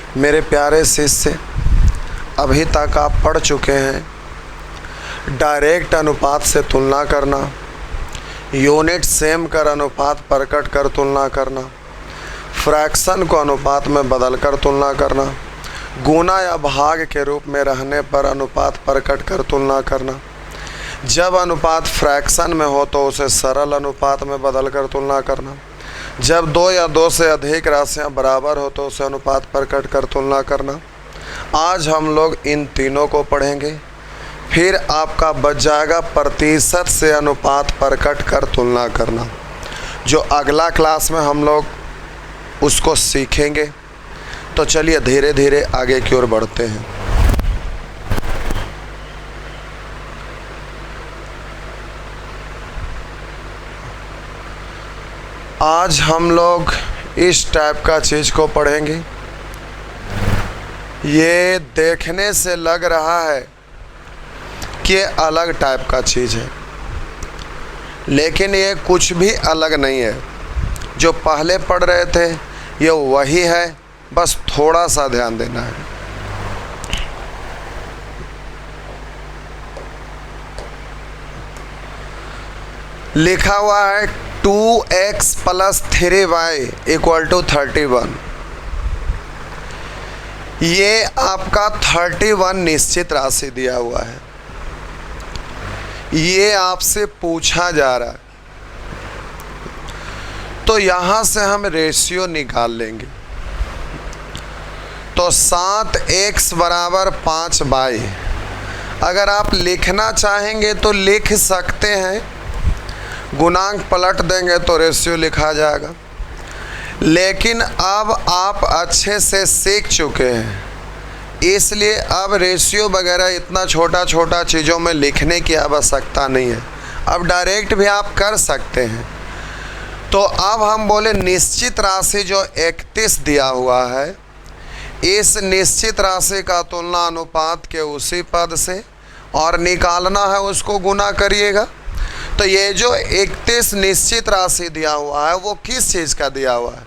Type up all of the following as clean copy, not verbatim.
मेरे प्यारे शिष्य, अभी तक आप पढ़ चुके हैं डायरेक्ट अनुपात से तुलना करना, यूनिट सेम कर अनुपात प्रकट कर तुलना करना, फ्रैक्शन को अनुपात में बदल कर तुलना करना, गुना या भाग के रूप में रहने पर अनुपात प्रकट कर तुलना करना, जब अनुपात फ्रैक्शन में हो तो उसे सरल अनुपात में बदल कर तुलना करना, जब दो या दो से अधिक राशियां बराबर हो तो उसे अनुपात प्रकट कर तुलना करना। आज हम लोग इन तीनों को पढ़ेंगे। फिर आपका बच जाएगा प्रतिशत से अनुपात प्रकट कर तुलना करना, जो अगला क्लास में हम लोग उसको सीखेंगे। तो चलिए धीरे धीरे आगे की ओर बढ़ते हैं। आज हम लोग इस टाइप का चीज़ को पढ़ेंगे। ये देखने से लग रहा है कि अलग टाइप का चीज़ है, लेकिन ये कुछ भी अलग नहीं है। जो पहले पढ़ रहे थे ये वही है, बस थोड़ा सा ध्यान देना है। लिखा हुआ है 2x + 3y = 31। ये आपका 31 निश्चित राशि दिया हुआ है। ये आपसे पूछा जा रहा है, तो यहाँ से हम रेशियो निकाल लेंगे। तो 7x = 5y। अगर आप लिखना चाहेंगे तो लिख सकते हैं, गुणांक पलट देंगे तो रेशियो लिखा जाएगा। लेकिन अब आप अच्छे से सीख चुके हैं, इसलिए अब रेशियो वगैरह इतना छोटा छोटा चीज़ों में लिखने की आवश्यकता नहीं है। अब डायरेक्ट भी आप कर सकते हैं। तो अब हम बोले निश्चित राशि जो 31 दिया हुआ है, इस निश्चित राशि का तुलना अनुपात के उसी पद से और निकालना है, उसको गुना करिएगा। तो ये जो 31 निश्चित राशि दिया हुआ है वो किस चीज़ का दिया हुआ है?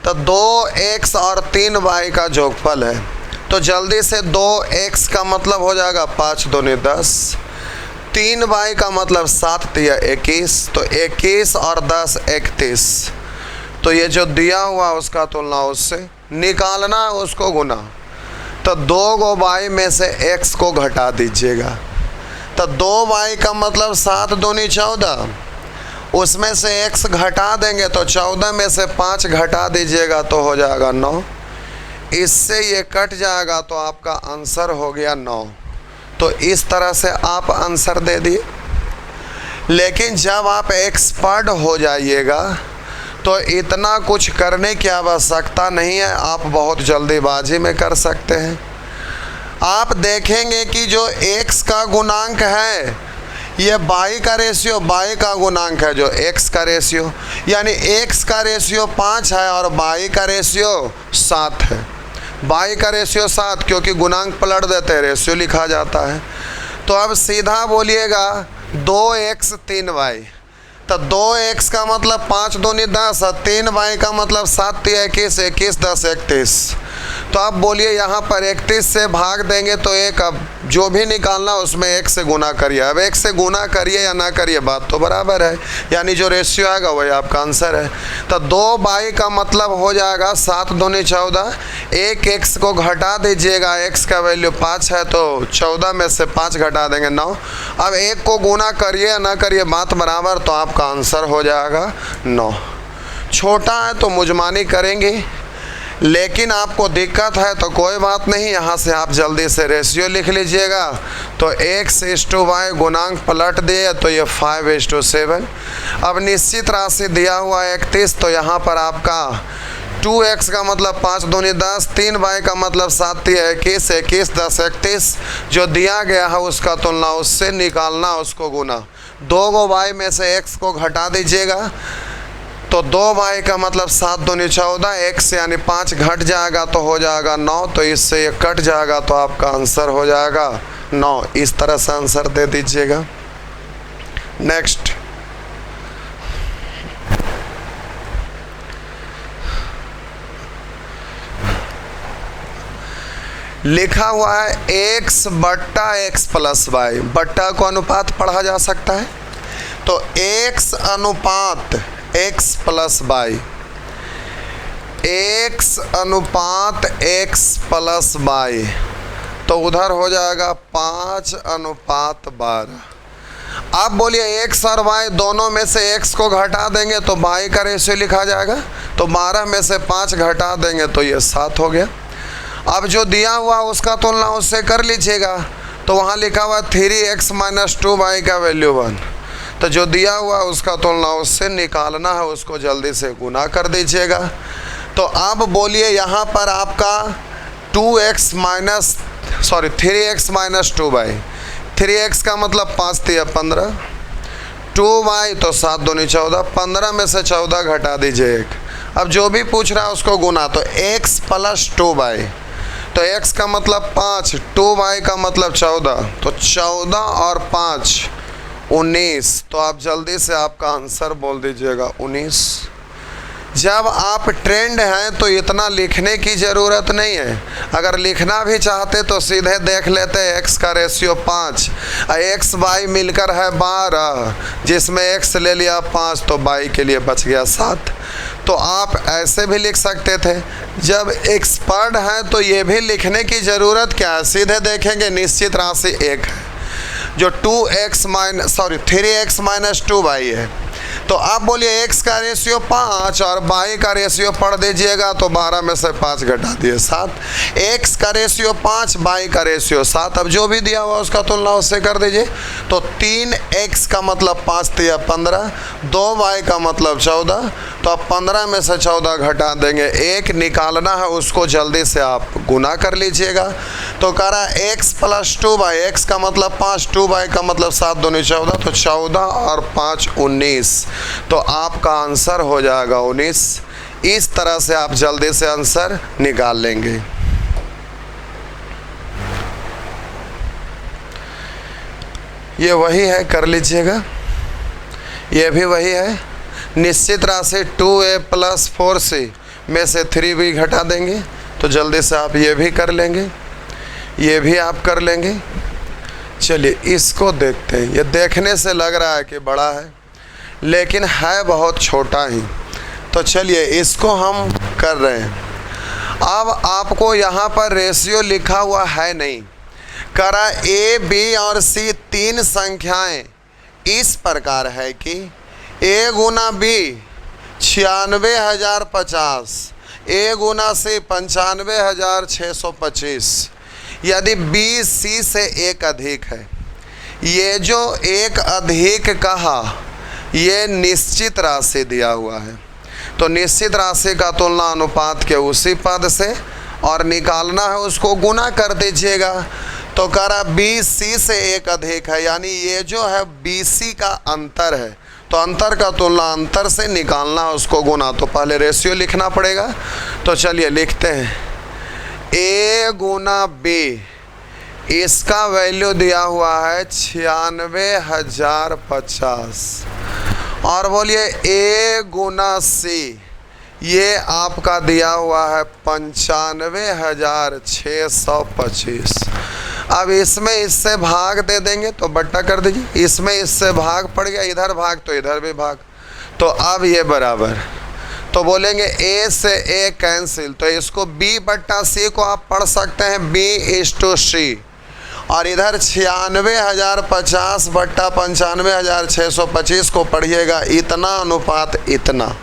तो 2x और 3y का जोगफल है। तो जल्दी से 2x का मतलब हो जाएगा 5 दूनी 10, 3y का मतलब 7 तिया 21, तो 21 और 10 31। तो ये जो दिया हुआ उसका तुलना उससे निकालना है, उसको गुना। तो 2 y में से x को घटा दीजिएगा। तो 2y का मतलब 7 दूनी 14, उसमें से x घटा देंगे तो 14 में से 5 घटा दीजिएगा तो हो जाएगा 9। इससे ये कट जाएगा तो आपका आंसर हो गया 9। तो इस तरह से आप आंसर दे दिए। लेकिन जब आप एक्सपर्ट हो जाइएगा तो इतना कुछ करने की आवश्यकता नहीं है, आप बहुत जल्दीबाजी में कर सकते हैं। आप देखेंगे कि जो x का गुणांक है ये y का रेशियो y का गुणांक है, जो x का रेशियो, यानी x का रेशियो 5 है और y का रेशियो 7 है। y का रेशियो 7 क्योंकि गुणांक पलट देते हैं, रेशियो लिखा जाता है। तो अब सीधा बोलिएगा 2x 3y। तो 2x का मतलब 5 दूनी 10 और 3y का मतलब 7 तिया 21, 21 10 31। तो आप बोलिए यहाँ पर 31 से भाग देंगे तो एक, अब जो भी निकालना उसमें 1 से गुना करिए। अब 1 से गुना करिए या ना करिए बात तो बराबर है, यानी जो रेशियो आएगा वही आपका आंसर है। तो 2y का मतलब हो जाएगा 7 दूनी 14, एक x को घटा दीजिएगा, x का वैल्यू 5 है तो 14 में से 5 घटा देंगे 9। अब 1 को गुना करिए या ना करिए बात बराबर, तो आपका आंसर हो जाएगा 9। छोटा है तो मुजमानी करेंगे, लेकिन आपको दिक्कत है तो कोई बात नहीं, यहाँ से आप जल्दी से रेशियो लिख लीजिएगा। तो x/y गुणांक पलट दिए तो ये 5/7। अब निश्चित राशि दिया हुआ 31, तो यहाँ पर आपका 2x का मतलब 5 दूनी 10, 3y का मतलब 7 तिया 21, 21 10 31। जो दिया गया है उसका तुलना उससे निकालना, उसको गुना। 2 y में से x को घटा दीजिएगा तो 2y का मतलब 7 दूनी 14, x यानी 5 घट जाएगा तो हो जाएगा 9। तो इससे ये कट जाएगा तो आपका आंसर हो जाएगा 9। इस तरह से आंसर दे दीजिएगा। नेक्स्ट, लिखा हुआ है x बट्टा x प्लस वाई, बट्टा को अनुपात पढ़ा जा सकता है, तो x अनुपात x प्लस वाई, x अनुपात x प्लस वाई, तो उधर हो जाएगा 5 अनुपात 12। आप बोलिए x और y दोनों में से x को घटा देंगे तो y का रेशियो लिखा जाएगा, तो 12 में से 5 घटा देंगे तो ये 7 हो गया। अब जो दिया हुआ उसका तुलना उससे कर लीजिएगा, तो वहाँ लिखा हुआ 3x माइनस 2y का वैल्यू 1, तो जो दिया हुआ उसका तुलना उससे निकालना है, उसको जल्दी से गुना कर दीजिएगा। तो अब बोलिए यहाँ पर आपका 3x माइनस 2y, 3x का मतलब 5 3 15, 2y तो 7 दूनी 14, 15 में से 14 घटा दीजिए 1। अब जो भी पूछ रहा है उसको गुना, तो x प्लस 2y, तो x का मतलब 5, 2y का मतलब 14, तो 14 और 5 19। तो आप जल्दी से आपका आंसर बोल दीजिएगा 19। जब आप ट्रेंड हैं तो इतना लिखने की ज़रूरत नहीं है, अगर लिखना भी चाहते तो सीधे देख लेते हैं x का रेशियो 5, x y मिलकर है 12, जिसमें x ले लिया 5 तो y के लिए बच गया 7। तो आप ऐसे भी लिख सकते थे। जब एक्सपर्ट हैं तो ये भी लिखने की ज़रूरत क्या है, सीधे देखेंगे निश्चित राशि 1 है, जो 3x माइनस 2y है, तो आप बोलिए x का रेशियो 5 और y का रेशियो पढ़ दीजिएगा, तो 12 में से 5 घटा दिए 7, x का रेशियो 5, y का रेशियो 7। अब जो भी दिया हुआ उसका तुलना उससे कर दीजिए, तो 3x का मतलब 5 3 15, 2y का मतलब 14, तो आप 15 में से 14 घटा देंगे, 1 निकालना है, उसको जल्दी से आप गुना कर लीजिएगा। तो कह रहा है x प्लस 2y, x का मतलब 5, 2y का मतलब 7 दूनी 14, तो 14 और 5 19, तो आपका आंसर हो जाएगा 19। इस तरह से आप जल्दी से आंसर निकाल लेंगे। ये वही है, कर लीजिएगा, ये भी वही है। निश्चित राशि 2a प्लस 4c में से 3b घटा देंगे, तो जल्दी से आप ये भी कर लेंगे, ये भी आप कर लेंगे। चलिए इसको देखते हैं। ये देखने से लग रहा है कि बड़ा है, लेकिन है बहुत छोटा ही, तो चलिए इसको हम कर रहे हैं। अब आपको यहाँ पर रेशियो लिखा हुआ है नहीं, करा a, b और c तीन संख्याएं इस प्रकार है कि a गुना b 96,050, a गुना c 95,625, यदि b c से एक अधिक है। ये जो एक अधिक कहा, ये निश्चित राशि दिया हुआ है, तो निश्चित राशि का तुलना अनुपात के उसी पद से और निकालना है, उसको गुना कर दीजिएगा। तो कह रहा BC से एक अधिक है, यानी ये जो है BC का अंतर है, तो अंतर का तुलना अंतर से निकालना है, उसको गुना। तो पहले रेशियो लिखना पड़ेगा, तो चलिए लिखते हैं A गुना B, इसका वैल्यू दिया हुआ है 96,050, और बोलिए A गुना C, ये आपका दिया हुआ है 95,625। अब इसमें इससे भाग दे देंगे तो बट्टा कर दीजिए, इसमें इससे भाग पड़ गया, इधर भाग तो इधर भी भाग, तो अब ये बराबर, तो बोलेंगे A से A कैंसिल, तो इसको B बट्टा C को आप पढ़ सकते हैं B/C, और इधर 96,050 बट्टा 95,625 को पढ़िएगा इतना अनुपात इतना,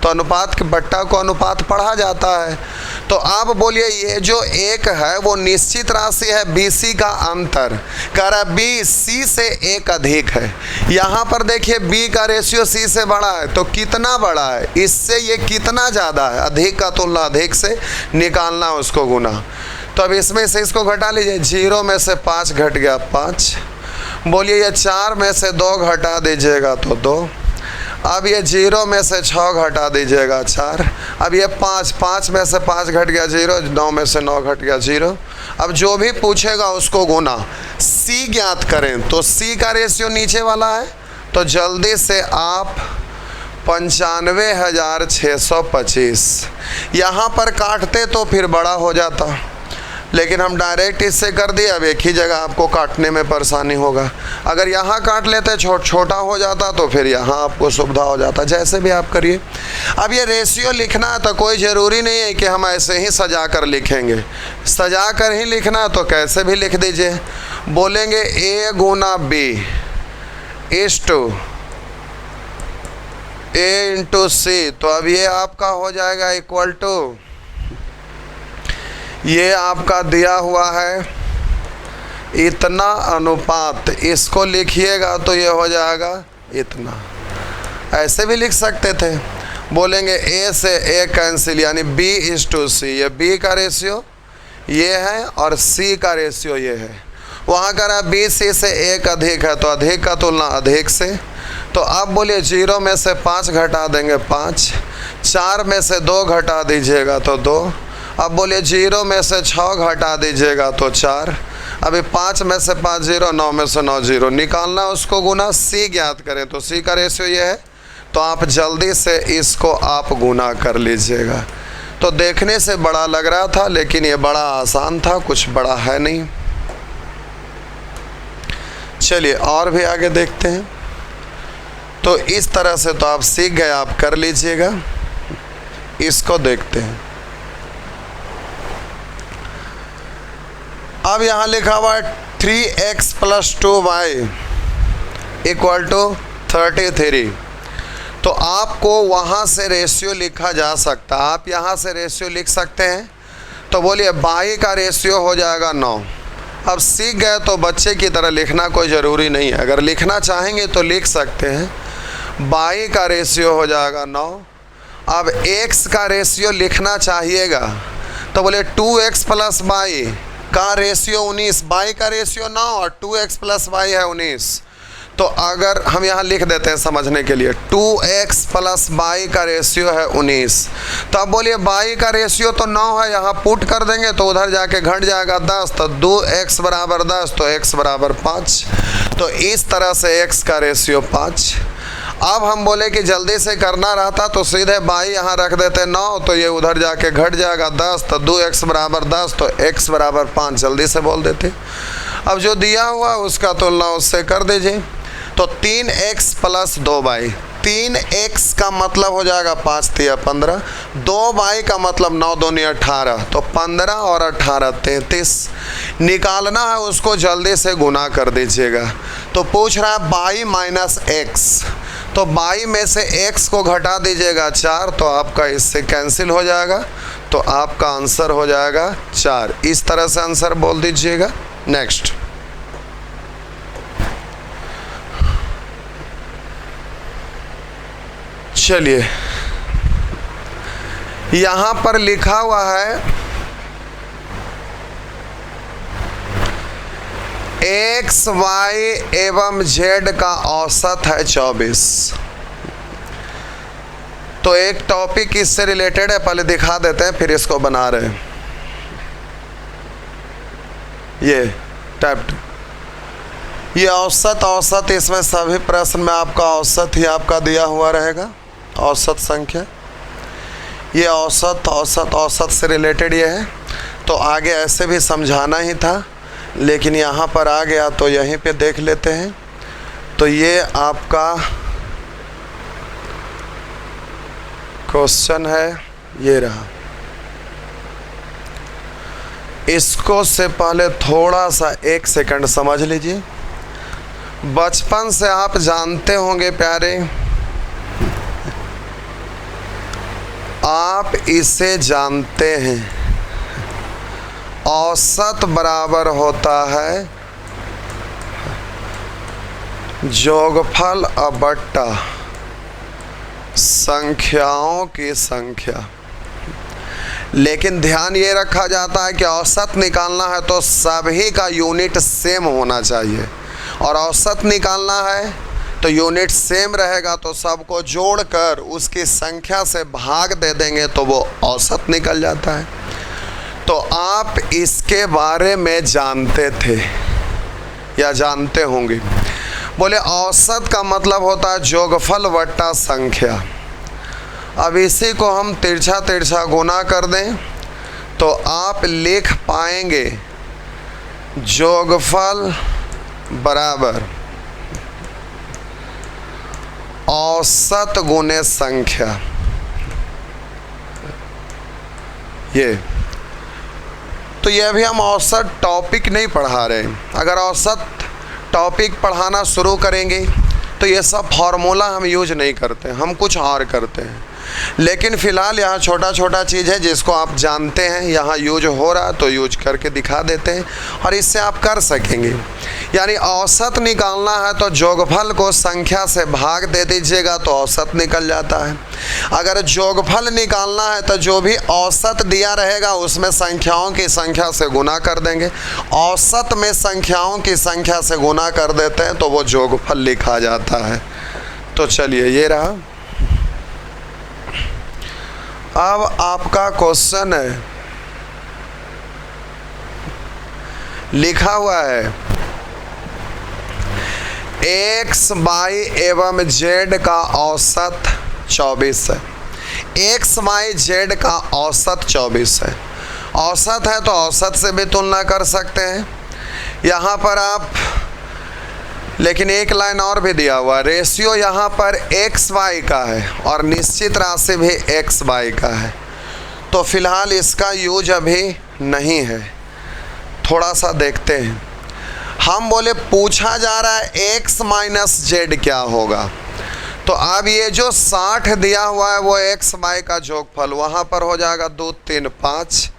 तो अनुपात के बट्टा को अनुपात पढ़ा जाता है। तो आप बोलिए ये जो एक है वो निश्चित राशि है BC का अंतर, कह रहा BC से एक अधिक है। यहाँ पर देखिए B का रेशियो C से बड़ा है, तो कितना बड़ा है, इससे ये कितना ज़्यादा है, अधिक का तुलना अधिक से निकालना, उसको गुना। तो अब इसमें से इसको घटा लीजिए, 0 में से 5 घट गया 5, बोलिए ये 4 में से 2 घटा दीजिएगा तो 2, अब ये 0 में से 6 घटा दीजिएगा 4, अब ये 5 में से 5 घट गया 0, 9 में से 9 घट गया 0। अब जो भी पूछेगा उसको गुना, C ज्ञात करें, तो C का रेशियो नीचे वाला है, तो जल्दी से आप 95,625 यहाँ पर काटते तो फिर बड़ा हो जाता, लेकिन हम डायरेक्ट इससे कर दिए, अब एक ही जगह आपको काटने में परेशानी होगा। अगर यहाँ काट लेते छोटा हो जाता तो फिर यहाँ आपको सुविधा हो जाता। जैसे भी आप करिए। अब ये रेशियो लिखना है तो कोई ज़रूरी नहीं है कि हम ऐसे ही सजा कर लिखेंगे, सजा कर ही लिखना तो कैसे भी लिख दीजिए। बोलेंगे A गुना B is to A into C, तो अब ये आपका हो जाएगा इक्वल टू, ये आपका दिया हुआ है इतना अनुपात, इसको लिखिएगा तो ये हो जाएगा इतना। ऐसे भी लिख सकते थे। बोलेंगे A से A कैंसिल, यानी B इज टू C, ये B का रेशियो ये है और C का रेशियो ये है। वहाँ करा B C से एक अधिक है तो अधिक का तुलना अधिक से। तो अब बोलिए 0 में से 5 घटा देंगे 5, 4 में से 2 घटा दीजिएगा तो 2। अब बोलिए 0 में से 6 घटा दीजिएगा तो 4। अभी 5 में से 5 0, 9 में से 9 0, निकालना उसको गुना C ज्ञात करें तो C का रेशियो ये है। तो आप जल्दी से इसको आप गुना कर लीजिएगा। तो देखने से बड़ा लग रहा था लेकिन ये बड़ा आसान था, कुछ बड़ा है नहीं। चलिए और भी आगे देखते हैं। तो इस तरह से तो आप सीख गए, आप कर लीजिएगा। इसको देखते हैं। अब यहाँ लिखा हुआ है 3x + 2y इक्वल टू 33। तो आपको वहाँ से रेशियो लिखा जा सकता है, आप यहाँ से रेशियो लिख सकते हैं। तो बोलिए y का रेशियो हो जाएगा 9। अब सीख गए तो बच्चे की तरह लिखना कोई ज़रूरी नहीं है, अगर लिखना चाहेंगे तो लिख सकते हैं। y का रेशियो हो जाएगा 9। अब x का रेशियो लिखना चाहिएगा तो बोले 2x + y का रेशियो 19, y का रेशियो 9 और 2x + y है 19। तो अगर हम यहाँ लिख देते हैं समझने के लिए, 2x + y का रेशियो है 19। तो अब बोलिए y का रेशियो तो 9 है, यहाँ पुट कर देंगे तो उधर जाके घट जाएगा 10, तो 2x = 10 तो x = 5। तो इस तरह से x का रेशियो 5। अब हम बोले कि जल्दी से करना रहता तो सीधे y यहाँ रख देते 9, तो ये उधर जाके घट जाएगा 10, तो 2x = 10 तो x = 5, जल्दी से बोल देते। अब जो दिया हुआ उसका तुलना उससे कर दीजिए। तो 3x + 2y, 3x का मतलब हो जाएगा 5 × 15, 2y का मतलब 9 दूनी 18, तो 15 और 18 33। निकालना है उसको, जल्दी से गुना कर दीजिएगा। तो पूछ रहा है y - x, तो y में से x को घटा दीजिएगा 4, तो आपका इससे कैंसिल हो जाएगा, तो आपका आंसर हो जाएगा 4। इस तरह से आंसर बोल दीजिएगा। नेक्स्ट, चलिए यहाँ पर लिखा हुआ है x, y एवं z का औसत है 24। तो एक टॉपिक इससे रिलेटेड है, पहले दिखा देते हैं फिर इसको बना रहे हैं। ये टैप्ड, ये औसत इसमें सभी प्रश्न में आपका औसत ही आपका दिया हुआ रहेगा, औसत संख्या। ये औसत से रिलेटेड ये है। तो आगे ऐसे भी समझाना ही था लेकिन यहाँ पर आ गया तो यहीं पे देख लेते हैं। तो ये आपका क्वेश्चन है, ये रहा। इसको से पहले थोड़ा सा 1 सेकंड समझ लीजिए। बचपन से आप जानते होंगे प्यारे, आप इसे जानते हैं, औसत बराबर होता है जोगफल बट्टा संख्याओं की संख्या। लेकिन ध्यान ये रखा जाता है कि औसत निकालना है तो सभी का यूनिट सेम होना चाहिए, और औसत निकालना है तो यूनिट सेम रहेगा तो सबको जोड़कर उसकी संख्या से भाग दे देंगे तो वो औसत निकल जाता है। तो आप इसके बारे में जानते थे या जानते होंगे। बोले औसत का मतलब होता है जोगफल बट्टा संख्या। अब इसी को हम तिरछा गुना कर दें तो आप लिख पाएंगे जोगफल बराबर औसत गुणे संख्या। ये तो ये अभी हम औसत टॉपिक नहीं पढ़ा रहे हैं। अगर औसत टॉपिक पढ़ाना शुरू करेंगे तो ये सब फार्मूला हम यूज नहीं करते, हम कुछ और करते हैं। लेकिन फ़िलहाल यहाँ छोटा छोटा चीज़ है जिसको आप जानते हैं, यहाँ यूज हो रहा तो यूज करके दिखा देते हैं और इससे आप कर सकेंगे। यानी औसत निकालना है तो जोगफल को संख्या से भाग दे दीजिएगा तो औसत निकल जाता है। अगर जोगफल निकालना है तो जो भी औसत दिया रहेगा उसमें संख्याओं की संख्या से गुना कर देंगे। औसत में संख्याओं की संख्या से गुना कर देते हैं तो वो जोगफल लिखा जाता है। तो चलिए ये रहा। अब आपका क्वेश्चन है, लिखा हुआ है x, y एवं z का औसत 24 है। x, y, z का औसत 24 है। औसत है तो औसत से भी तुलना कर सकते हैं यहाँ पर आप। लेकिन एक लाइन और भी दिया हुआ, रेशियो यहाँ पर एक्स वाई का है और निश्चित राशि भी एक्स वाई का है। तो फिलहाल इसका यूज अभी नहीं है, थोड़ा सा देखते हैं। हम बोले पूछा जा रहा है एक्स माइनस जेड क्या होगा। तो अब ये जो 60 दिया हुआ है वो एक्स वाई का जोगफल वहाँ पर हो जाएगा 2, 3, 5।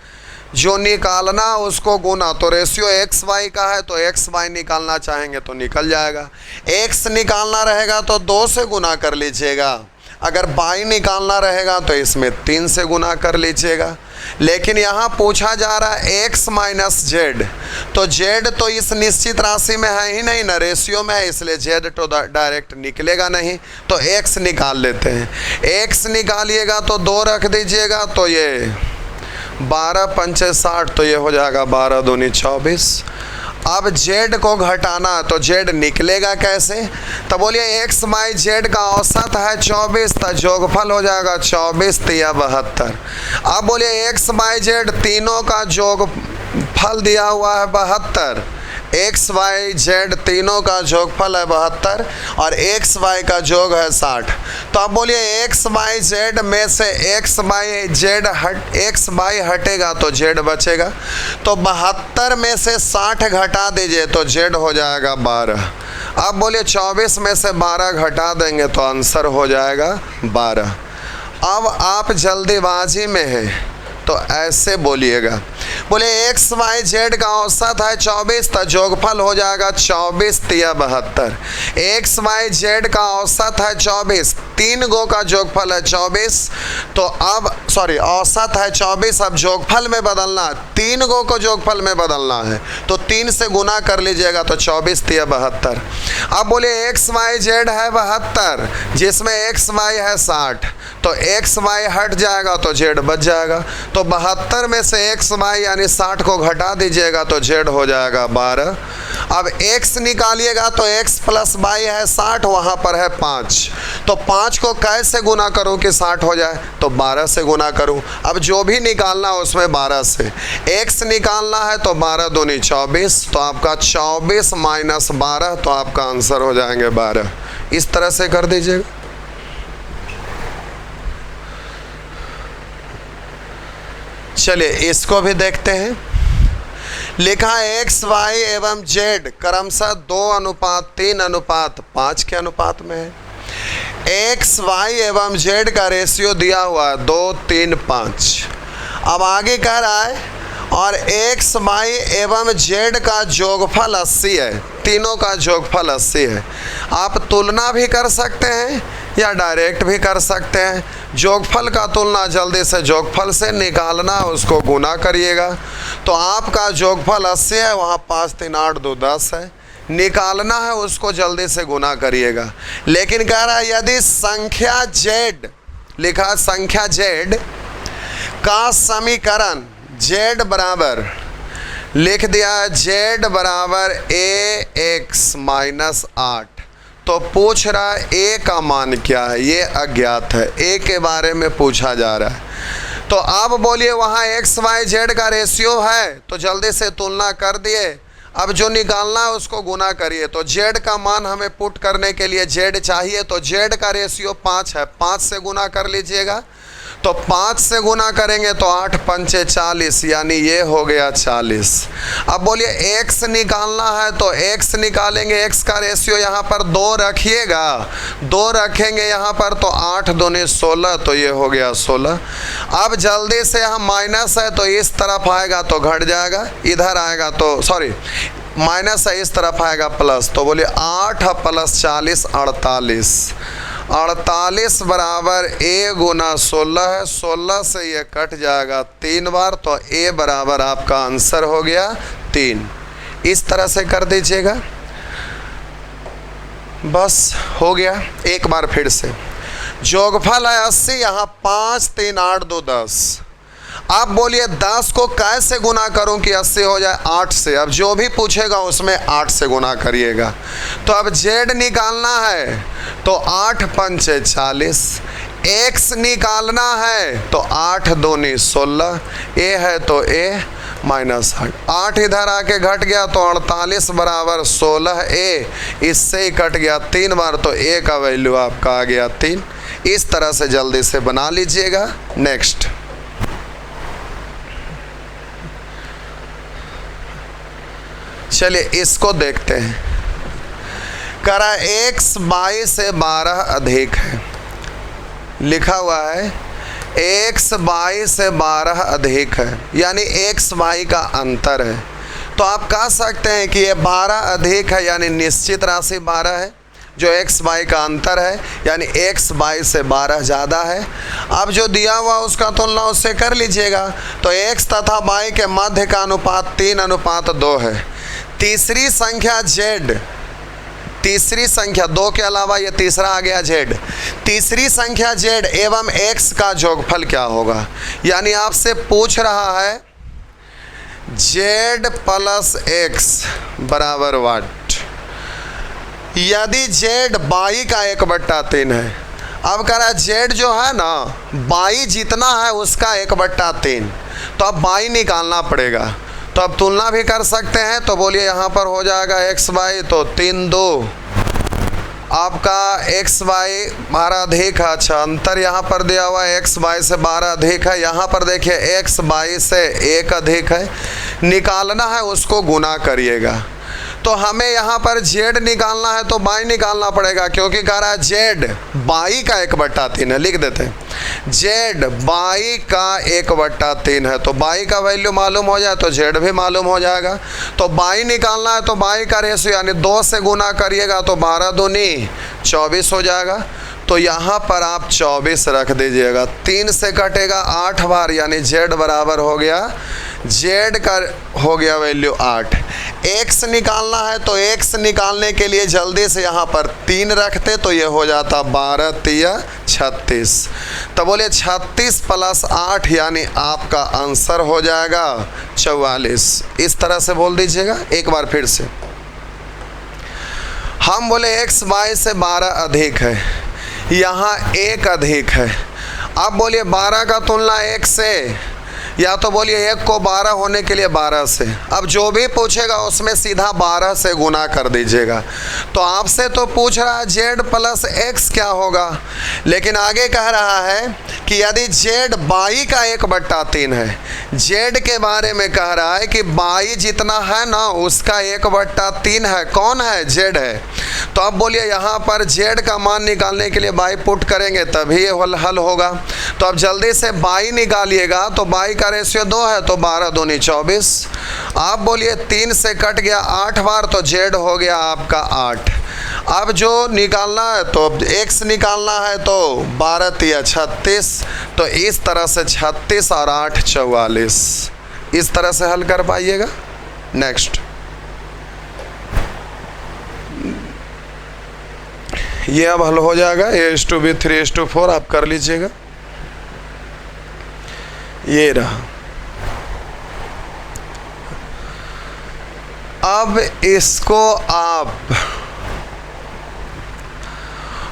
जो निकालना उसको गुना, तो रेशियो एक्स वाई का है तो एक्स वाई निकालना चाहेंगे तो निकल जाएगा। एक्स निकालना रहेगा तो 2 से गुना कर लीजिएगा, अगर वाई निकालना रहेगा तो इसमें 3 से गुना कर लीजिएगा। लेकिन यहाँ पूछा जा रहा है एक्स माइनस जेड, तो जेड तो इस निश्चित राशि में है ही नहीं ना, रेशियो में है, इसलिए जेड तो डायरेक्ट निकलेगा नहीं। तो एक्स निकाल लेते हैं। एक्स निकालिएगा तो 2 रख दीजिएगा तो ये 12 पंचे 60, तो ये हो जाएगा 12 दूनी 24। अब जेड को घटाना तो जेड निकलेगा कैसे, तो बोलिए एक्स माई जेड का औसत है 24, तो जोगफल हो जाएगा 24 तिया 72। अब बोलिए एक्स माई जेड तीनों का जोगफल दिया हुआ है 72। एक्स वाई जेड तीनों का जोगफल है 72 और एक्स वाई का जोग है 60। तो अब बोलिए एक्स वाई जेड में से X Y Z X Y हटेगा तो जेड बचेगा। तो 72 में से 60 घटा दीजिए तो जेड हो जाएगा 12। अब बोलिए 24 में से 12 घटा देंगे तो आंसर हो जाएगा 12। अब आप जल्दीबाजी में हैं तो ऐसे बोलिएगा, बोले एक्स वाई जेड का औसत है 24, तो जोगफल हो जाएगा 24 तिया 72। एक्स वाई जेड का औसत है 24, 3 गो का जोगफल है 24, तो अब औसत है 24, अब जोगफल में बदलना, 3 गो को जोगफल में बदलना है तो 3 से गुना कर लीजिएगा तो 24 तिया 72। अब बोलिए एक्स वाई जेड है 72 जिसमें एक्स वाई है 60, तो एक्स वाई हट जाएगा तो जेड बच जाएगा। तो 72 में से एक्स वाई यानी 60 को घटा दीजिएगा तो जेड हो जाएगा 12। अब x निकालिएगा तो x प्लस वाई है 60, वहाँ पर है 5, तो 5 को कैसे गुना करूँ कि 60 हो जाए, तो 12 से गुना करूँ। अब जो भी निकालना है उसमें 12 से, x निकालना है तो 12 दूनी 24, तो आपका 24 माइनस 12, तो आपका आंसर हो जाएंगे 12। इस तरह से कर दीजिएगा। चलिए इसको भी देखते हैं। लिखा है एक्स वाई एवं जेड क्रमशः 2:3:5 के अनुपात में है। एक्स वाई एवं जेड का रेशियो दिया हुआ है 2, 3, 5। अब आगे कह रहा है और एक्स वाई एवं जेड का जोगफल 80 है, तीनों का जोगफल 80 है। आप तुलना भी कर सकते हैं या डायरेक्ट भी कर सकते हैं। जोगफल का तुलना जल्दी से जोगफल से निकालना, उसको गुना करिएगा तो आपका जोगफल 80 है, वहाँ 5, 3, 8, 2, 10 है। निकालना है उसको जल्दी से गुना करिएगा। लेकिन कह रहा है यदि संख्या जेड, लिखा संख्या जेड का समीकरण जेड बराबर, लिख दिया जेड बराबर ax माइनस 8, तो पूछ रहा है a का मान क्या है, ये अज्ञात है, a के बारे में पूछा जा रहा है। तो अब बोलिए वहाँ एक्स वाई जेड का रेशियो है तो जल्दी से तुलना कर दिए। अब जो निकालना है उसको गुना करिए। तो जेड का मान हमें पुट करने के लिए जेड चाहिए, तो जेड का रेशियो 5 है, 5 से गुना कर लीजिएगा। तो 5 से गुना करेंगे तो 8 पंचे 40, यानी ये हो गया 40। अब बोलिए x निकालना है तो x निकालेंगे, x का रेशियो यहाँ पर 2 रखिएगा, 2 रखेंगे यहाँ पर तो 8 दूनी 16, तो ये हो गया 16। अब जल्दी से यहाँ माइनस है तो इस तरफ आएगा तो घट जाएगा, इधर आएगा तो सॉरी माइनस है इस तरफ आएगा प्लस, तो बोलिए 8 प्लस 40 48, 48 बराबर a गुना 16 है, 16 से ये कट जाएगा 3 बार, तो a बराबर आपका आंसर हो गया 3। इस तरह से कर दीजिएगा, बस हो गया। एक बार फिर से जोगफल है 80, यहाँ 5 3 8 2 10। आप बोलिए 10 को कैसे गुना करूं कि 80 हो जाए? 8 से। अब जो भी पूछेगा उसमें 8 से गुना करिएगा। तो अब जेड निकालना है तो 8 पंचे 40, एक्स निकालना है तो 8 दूनी 16, ए है तो ए माइनस 8 इधर आके घट गया तो 48 बराबर 16 ए, इससे ही कट गया 3 बार, तो ए का वैल्यू आपका आ गया 3। इस तरह से जल्दी से बना लीजिएगा। नेक्स्ट चलिए इसको देखते हैं। करा x 22 से 12 अधिक है, लिखा हुआ है x 22 से 12 अधिक है, यानी x y का अंतर है। तो आप कह सकते हैं कि ये 12 अधिक है, यानी निश्चित राशि 12 है, जो x y का अंतर है, यानी x y से 12 ज़्यादा है। अब जो दिया हुआ उसका तुलना उससे कर लीजिएगा। तो x तथा y के मध्य का अनुपात 3:2 है। तीसरी संख्या z, तीसरी संख्या 2 के अलावा ये तीसरा आ गया z, तीसरी संख्या z एवं x का जोगफल क्या होगा? यानी आपसे पूछ रहा है z प्लस x बराबर वाट। यदि z बाई का 1/3 है, अब कह रहा है z जो है ना बाई जितना है उसका 1/3, तो अब बाई निकालना पड़ेगा। तो अब तुलना भी कर सकते हैं। तो बोलिए यहाँ पर हो जाएगा x बाई, तो 3 2 आपका x बाई 12 अधिक है। अच्छा अंतर यहाँ पर दिया हुआ है x बाई से 12 अधिक है, यहाँ पर देखिए x बाई से 1 अधिक है। निकालना है उसको गुना करिएगा। तो हमें यहाँ पर z निकालना है तो बाई निकालना पड़ेगा, क्योंकि कह रहा है z बाई का 1/3 है। लिख देते हैं z बाई का 1/3 है, तो बाई का वैल्यू मालूम हो जाए तो z भी मालूम हो जाएगा। तो बाई निकालना है तो बाई का रेशियो यानी 2 से गुना करिएगा तो 12 दूनी 24 हो जाएगा। तो यहाँ पर आप 24 रख दीजिएगा, 3 से कटेगा 8 बार, यानी z बराबर हो गया, z का हो गया वैल्यू 8। x निकालना है तो x निकालने के लिए जल्दी से यहाँ पर 3 रखते तो ये हो जाता 12 3 36। तो बोले 36 प्लस 8 यानी आपका आंसर हो जाएगा 44। इस तरह से बोल दीजिएगा। एक बार फिर से हम बोले x y से 12 अधिक है, यहाँ 1 अधिक है। अब बोलिए 12 का तुलना 1 से, या तो बोलिए 1 को 12 होने के लिए 12 से। अब जो भी पूछेगा उसमें सीधा 12 से गुना कर दीजिएगा। तो आपसे तो पूछ रहा है z प्लस x क्या होगा, लेकिन आगे कह रहा है कि यदि z बाई का 1/3 है, z के बारे में कह रहा है कि बाई जितना है ना उसका 1/3 है। कौन है? z है। तो अब बोलिए यहाँ पर z का मान निकालने के लिए बाई पुट करेंगे तभी ये हल होगा। तो अब जल्दी से बाई निकालिएगा, तो बाई का रेशियो 2 है तो 12 दूनी 24। आप बोलिए 3 से कट गया 8 बार, तो z हो गया आपका 8। अब जो निकालना है तो x निकालना है तो 12 3 36। तो इस तरह से 36 और 8 44, इस तरह से हल कर पाइएगा। नेक्स्ट ये अब हल हो जाएगा। a/b 3/4 आप कर लीजिएगा। ये रहा। अब इसको आप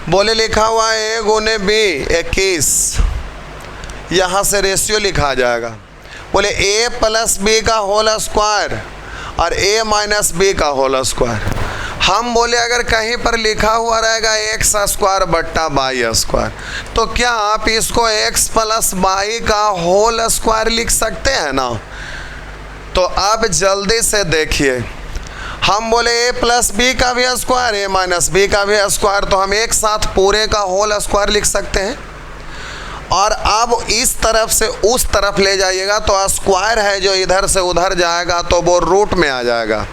बोले लिखा हुआ है a गुने b 21, यहाँ से रेशियो लिखा जाएगा। बोले ए प्लस बी का होल स्क्वायर और ए माइनस बी का होल स्क्वायर। हम बोले अगर कहीं पर लिखा हुआ रहेगा एक्स स्क्वायर बट्टा बाई स्क्वायर, तो क्या आप इसको एक्स प्लस बाई का होल स्क्वायर लिख सकते हैं ना? तो अब जल्दी से देखिए, हम बोले ए प्लस बी का भी स्क्वायर, ए माइनस बी का भी स्क्वायर, तो हम एक साथ पूरे का होल स्क्वायर लिख सकते हैं। और अब इस तरफ से उस तरफ ले जाइएगा तो स्क्वायर है जो इधर से उधर जाएगा तो वो रूट में आ जाएगा।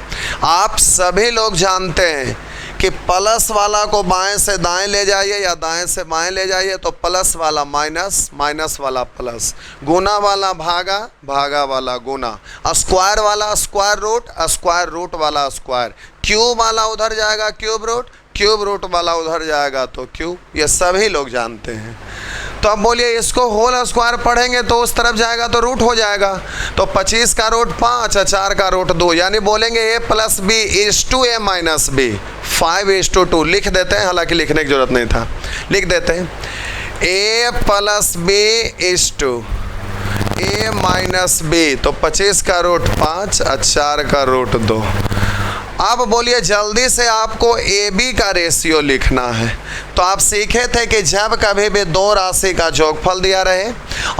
आप सभी लोग जानते हैं कि प्लस वाला को बाएं से दाएं ले जाइए या दाएं से बाएं ले जाइए तो प्लस वाला माइनस, माइनस वाला प्लस, गुना वाला भागा, भागा वाला गुना, स्क्वायर वाला स्क्वायर रूट वाला स्क्वायर, क्यूब वाला उधर जाएगा क्यूब रूट वाला उधर जाएगा तो क्यूब, ये सभी लोग जानते हैं। तो अब बोलिए इसको होल स्क्वायर पढ़ेंगे तो उस तरफ जाएगा तो रूट हो जाएगा, तो 25 का रूट 5 और 4 का रूट 2, यानी बोलेंगे A plus B is to A minus B, 5:2 लिख देते हैं, हालांकि लिखने की जरूरत नहीं था, लिख देते हैं A plus B is to A minus B, तो 25 का रूट 5 और 4 का रूट 2। अब बोलिए जल्दी से आपको ए बी का रेशियो लिखना है। तो आप सीखे थे कि जब कभी भी दो राशि का जोगफल दिया रहे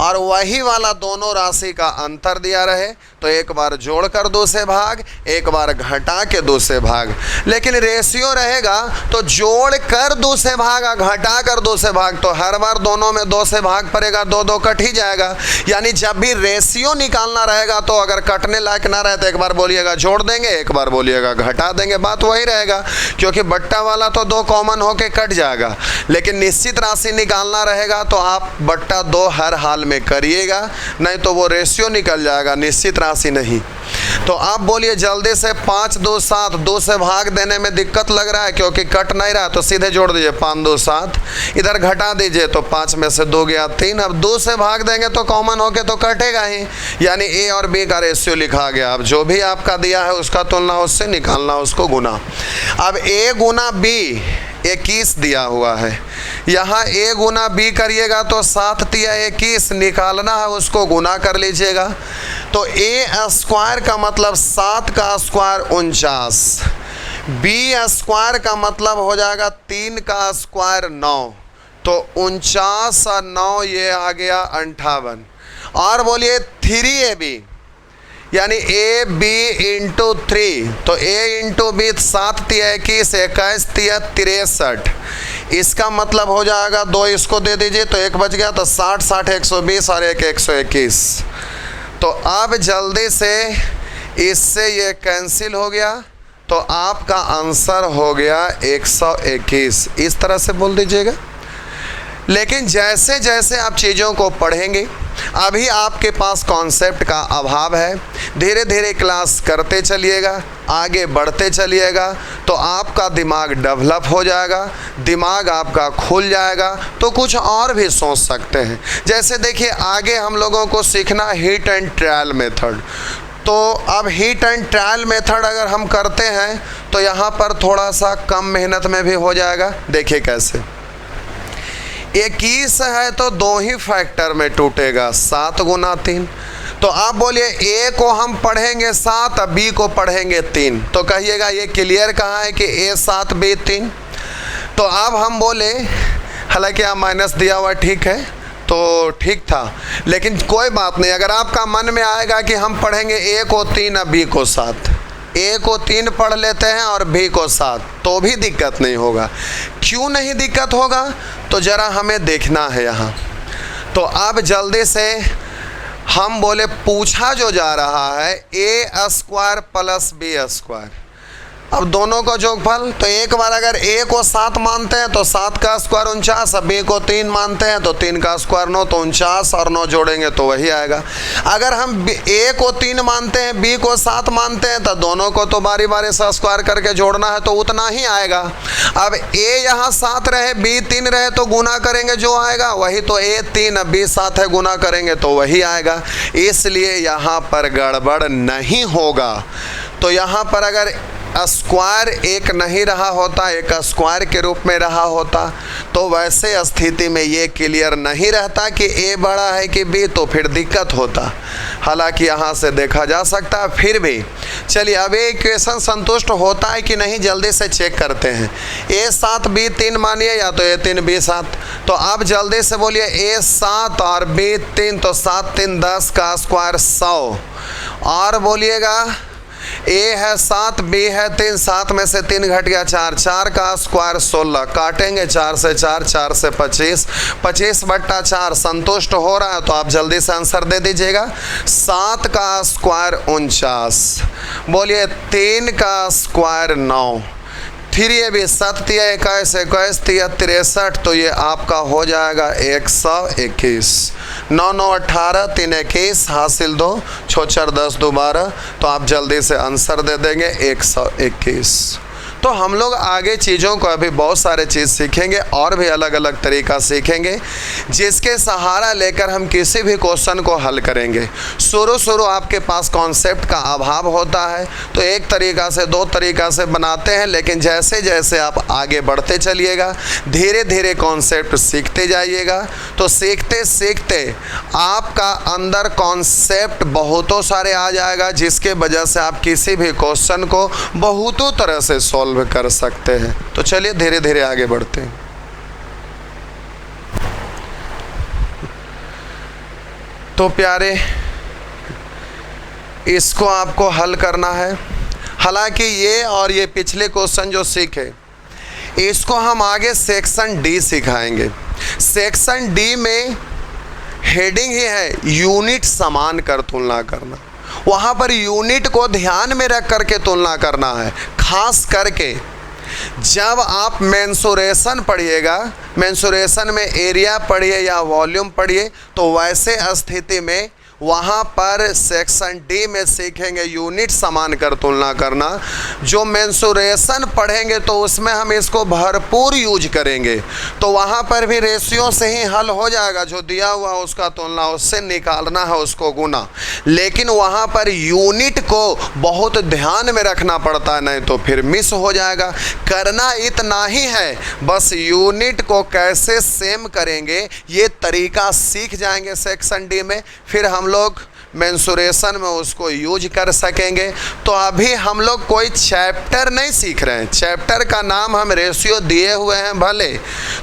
और वही वाला दोनों राशि का अंतर दिया रहे तो एक बार जोड़कर 2 से भाग, एक बार घटा के 2 से भाग। लेकिन रेशियो रहेगा तो जोड़कर 2 से भाग और घटा कर 2 से भाग, तो हर बार दोनों में 2 से भाग पड़ेगा, 2 कट ही जाएगा। यानी जब भी रेशियो निकालना रहेगा तो अगर कटने लायक ना रहे तो एक बार बोलिएगा जोड़ देंगे, एक बार बोलिएगा घटा देंगे, बात वही रहेगा, क्योंकि बट्टा वाला तो 2 कॉमन होके कट जाएगा। लेकिन निश्चित राशि निकालना रहेगा तो आप बट्टा 2 हर हाल में करिएगा, नहीं तो वो रेशियो निकल जाएगा, निश्चित राशि नहीं। तो आप बोलिए जल्दी से 5 2 7, 2 से भाग देने में दिक्कत लग रहा है क्योंकि कट नहीं रहा, तो सीधे जोड़ दीजिए 5 2 7, इधर घटा दीजिए तो 5 में से 2 गया 3। अब 2 से भाग देंगे तो कॉमन होके तो कटेगा ही, यानी ए और बी का रेशियो लिखा गया। अब जो भी आपका दिया है उसका तुलना उससे निकालना, उसको गुना। अब ए गुना बी 21 दिया हुआ है, यहाँ ए गुना बी करिएगा तो 7 तिया 21 निकालना है, उसको गुना कर लीजिएगा। तो ए स्क्वायर का मतलब 7 का स्क्वायर 49, बी स्क्वायर का मतलब हो जाएगा 3 का स्क्वायर 9, तो 49 और 9 ये आ गया 58। और बोलिए 3ab यानी ए बी इंटू 3, तो ए इंटू बी 7 तिया 21, 21 तिया 63, इसका मतलब हो जाएगा 2 इसको दे दीजिए तो 1 बच गया, तो 60 60 120 और 1 121। तो अब जल्दी से इससे ये कैंसिल हो गया, तो आपका आंसर हो गया 121, इस तरह से बोल दीजिएगा। लेकिन जैसे जैसे आप चीज़ों को पढ़ेंगे, अभी आपके पास कॉन्सेप्ट का अभाव है, धीरे धीरे क्लास करते चलिएगा, आगे बढ़ते चलिएगा, तो आपका दिमाग डेवलप हो जाएगा, दिमाग आपका खुल जाएगा, तो कुछ और भी सोच सकते हैं। जैसे देखिए आगे हम लोगों को सीखना हीट एंड ट्रायल मेथड, तो अब हीट एंड ट्रायल मेथड अगर हम करते हैं तो यहाँ पर थोड़ा सा कम मेहनत में भी हो जाएगा। देखिए कैसे, 21 है तो 2 ही फैक्टर में टूटेगा, 7 गुना 3। तो आप बोलिए ए को हम पढ़ेंगे 7 और बी को पढ़ेंगे 3, तो कहिएगा ये क्लियर कहाँ है कि ए 7 बी 3। तो अब हम बोले, हालांकि आप माइनस दिया हुआ ठीक है तो ठीक था, लेकिन कोई बात नहीं, अगर आपका मन में आएगा कि हम पढ़ेंगे ए को 3 और बी को 7, ए को 3 पढ़ लेते हैं और बी को 7, तो भी दिक्कत नहीं होगा। क्यों नहीं दिक्कत होगा, तो ज़रा हमें देखना है यहाँ। तो अब जल्दी से हम बोले पूछा जो जा रहा है ए स्क्वायर प्लस बी स्क्वायर, अब दोनों का जोगफल, तो एक बार अगर ए को 7 मानते हैं तो 7 का स्क्वायर 49, अब बी को 3 मानते हैं तो 3 का स्क्वायर 9, तो 49 और 9 जोड़ेंगे तो वही आएगा। अगर हम ए को 3 मानते हैं, बी को 7 मानते हैं, तो दोनों को तो बारी बारी से स्क्वायर करके जोड़ना है, तो उतना ही आएगा। अब ए यहाँ 7 रहे, बी 3 रहे, तो गुना करेंगे जो आएगा वही, तो ए 3 बी 7 है, गुना करेंगे तो वही आएगा, इसलिए यहाँ पर गड़बड़ नहीं होगा। तो यहाँ पर अगर स्क्वायर एक नहीं रहा होता, एक स्क्वायर के रूप में रहा होता, तो वैसे स्थिति में ये क्लियर नहीं रहता कि ए बड़ा है कि बी, तो फिर दिक्कत होता। हालांकि यहाँ से देखा जा सकता है, फिर भी चलिए अब ये इक्वेशन संतुष्ट होता है कि नहीं जल्दी से चेक करते हैं। ए 7 बी 3 मानिए, या तो ए 3 बी 7। तो अब जल्दी से बोलिए ए 7 और बी 3, तो 7 3 10 का स्क्वायर 100। और बोलिएगा ए है 7 बी है 3, 7 में से 3 घट गया 4, 4 का स्क्वायर 16। काटेंगे 4 से 4, 4 से 25, 25/4 संतुष्ट हो रहा है तो आप जल्दी से आंसर दे दीजिएगा। 7 का स्क्वायर 49। बोलिए 3 का स्क्वायर 9। फिर ये भी 7 × 21, 21 × 63, तो ये आपका हो जाएगा 121। 9 9 18, 3 21, हासिल 2, 6 4 10 2 12, तो आप जल्दी से आंसर दे देंगे 121। तो हम लोग आगे चीज़ों को अभी बहुत सारे चीज़ सीखेंगे और भी अलग अलग तरीका सीखेंगे, जिसके सहारा लेकर हम किसी भी क्वेश्चन को हल करेंगे। शुरू आपके पास कॉन्सेप्ट का अभाव होता है, तो एक तरीका से 2 तरीका से बनाते हैं, लेकिन जैसे जैसे आप आगे बढ़ते चलिएगा, धीरे धीरे कॉन्सेप्ट सीखते जाइएगा, तो सीखते सीखते आपका अंदर कॉन्सेप्ट बहुतों सारे आ जाएगा, जिसके वजह से आप किसी भी क्वेश्चन को बहुतों तरह से सॉल्व कर सकते हैं। तो चलिए धीरे धीरे आगे बढ़ते हैं। तो प्यारे, इसको आपको हल करना है। हालांकि ये और ये पिछले क्वेश्चन जो सीखे, इसको हम आगे सेक्शन डी सिखाएंगे। सेक्शन डी में हेडिंग ही है यूनिट समान कर तुलना करना। वहाँ पर यूनिट को ध्यान में रख करके तुलना करना है। खास करके जब आप मेंसुरेशन पढ़िएगा, मेंसुरेशन में एरिया पढ़िए या वॉल्यूम पढ़िए, तो वैसे स्थिति में वहाँ पर सेक्शन डी में सीखेंगे यूनिट समान कर तुलना करना। जो मेंसुरेशन पढ़ेंगे तो उसमें हम इसको भरपूर यूज करेंगे, तो वहाँ पर भी रेशियो से ही हल हो जाएगा। जो दिया हुआ उसका तुलना, उससे निकालना है उसको गुना, लेकिन वहाँ पर यूनिट को बहुत ध्यान में रखना पड़ता है, नहीं तो फिर मिस हो जाएगा। करना इतना ही है, बस यूनिट को कैसे सेम करेंगे ये तरीका सीख जाएंगे सेक्शन डी में, फिर हम लोग मेंसुरेशन में उसको यूज कर सकेंगे। तो अभी हम लोग कोई चैप्टर नहीं सीख रहे हैं, चैप्टर का नाम हम रेशियो दिए हुए हैं भले,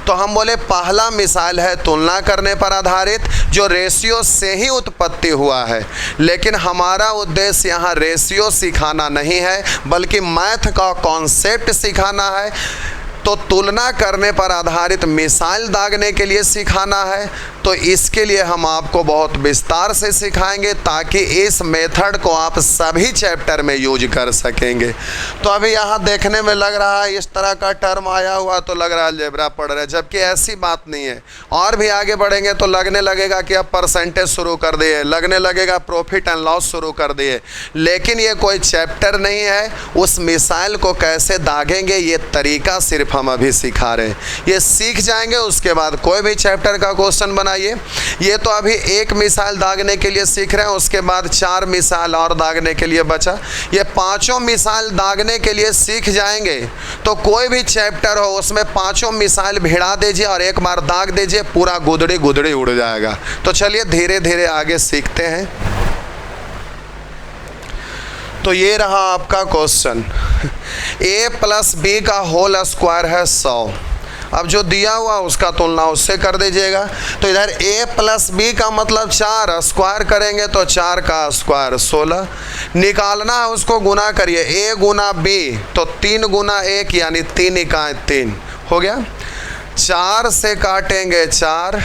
तो हम बोले पहला मिसाल है तुलना करने पर आधारित, जो रेशियो से ही उत्पत्ति हुआ है। लेकिन हमारा उद्देश्य यहाँ रेशियो सिखाना नहीं है, बल्कि मैथ का कॉन्सेप्ट सिखाना है। तो तुलना करने पर आधारित मिसाल दागने के लिए सिखाना है, तो इसके लिए हम आपको बहुत विस्तार से सिखाएंगे, ताकि इस मेथड को आप सभी चैप्टर में यूज कर सकेंगे। तो अभी यहाँ देखने में लग रहा है इस तरह का टर्म आया हुआ तो लग रहा है अलजेब्रा पढ़ रहे, जबकि ऐसी बात नहीं है। और भी आगे बढ़ेंगे तो लगने लगेगा कि अब परसेंटेज शुरू कर दिए, लगने लगेगा प्रॉफिट एंड लॉस शुरू कर दिए, लेकिन ये कोई चैप्टर नहीं है। उस मिसाइल को कैसे दागेंगे ये तरीका सिर्फ हम अभी सिखा रहे हैं, ये सीख जाएंगे, उसके बाद कोई भी चैप्टर का क्वेश्चन बनाइए। ये तो अभी एक मिसाल दागने के लिए सीख रहे हैं, उसके बाद 4 मिसाल और दागने के लिए बचा। ये 5 मिसाल दागने के लिए सीख जाएंगे तो कोई भी चैप्टर हो उसमें 5 मिसाल भिड़ा दीजिए और एक बार दाग दीजिए, पूरा गुदड़ी गुदड़ी उड़ जाएगा। तो चलिए धीरे धीरे आगे सीखते हैं। तो ये रहा आपका क्वेश्चन, a + b का होल स्क्वायर है 100। अब जो दिया हुआ उसका तुलना उससे कर दीजिएगा। तो इधर a + b का मतलब 4, स्क्वायर करेंगे तो 4 का स्क्वायर 16। निकालना है उसको गुना करिए, a गुना b तो 3 गुना 1 यानी 3 इकाई 3 हो गया। 4 से काटेंगे 4,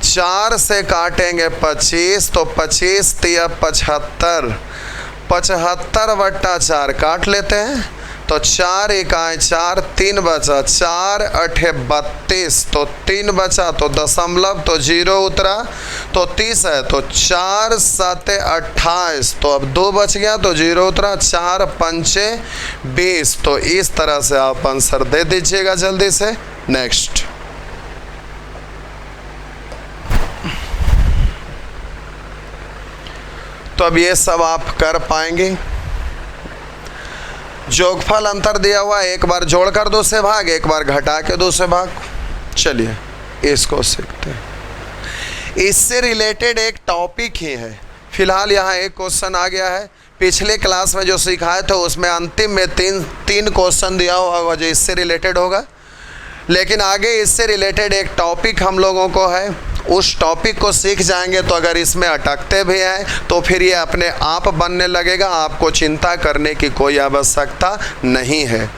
4 से काटेंगे 25, तो 25 × 75, 75/4 काट लेते हैं, तो 4 इकाई 4, 3 बचा, 4 8 32, तो 3 बचा, तो दशमलव तो 0 उतरा, तो 30 है, तो 4 7 28, तो अब 2 बच गया तो 0 उतरा, 4 5 20। तो इस तरह से आप आंसर दे दीजिएगा जल्दी से। नेक्स्ट, तो अब ये सब आप कर पाएंगे। जोगफल अंतर दिया हुआ, एक बार जोड़कर 2 से भाग, एक बार घटा के 2 से भाग। चलिए इसको सीखते हैं। इससे रिलेटेड एक टॉपिक ही है। फिलहाल यहाँ एक क्वेश्चन आ गया है, पिछले क्लास में जो सिखाए थे उसमें अंतिम में तीन क्वेश्चन दिया हुआ होगा जो इससे रिलेटेड होगा, लेकिन आगे इससे रिलेटेड एक टॉपिक हम लोगों को है। उस टॉपिक को सीख जाएंगे तो अगर इसमें अटकते भी हैं तो फिर ये अपने आप बनने लगेगा, आपको चिंता करने की कोई आवश्यकता नहीं है।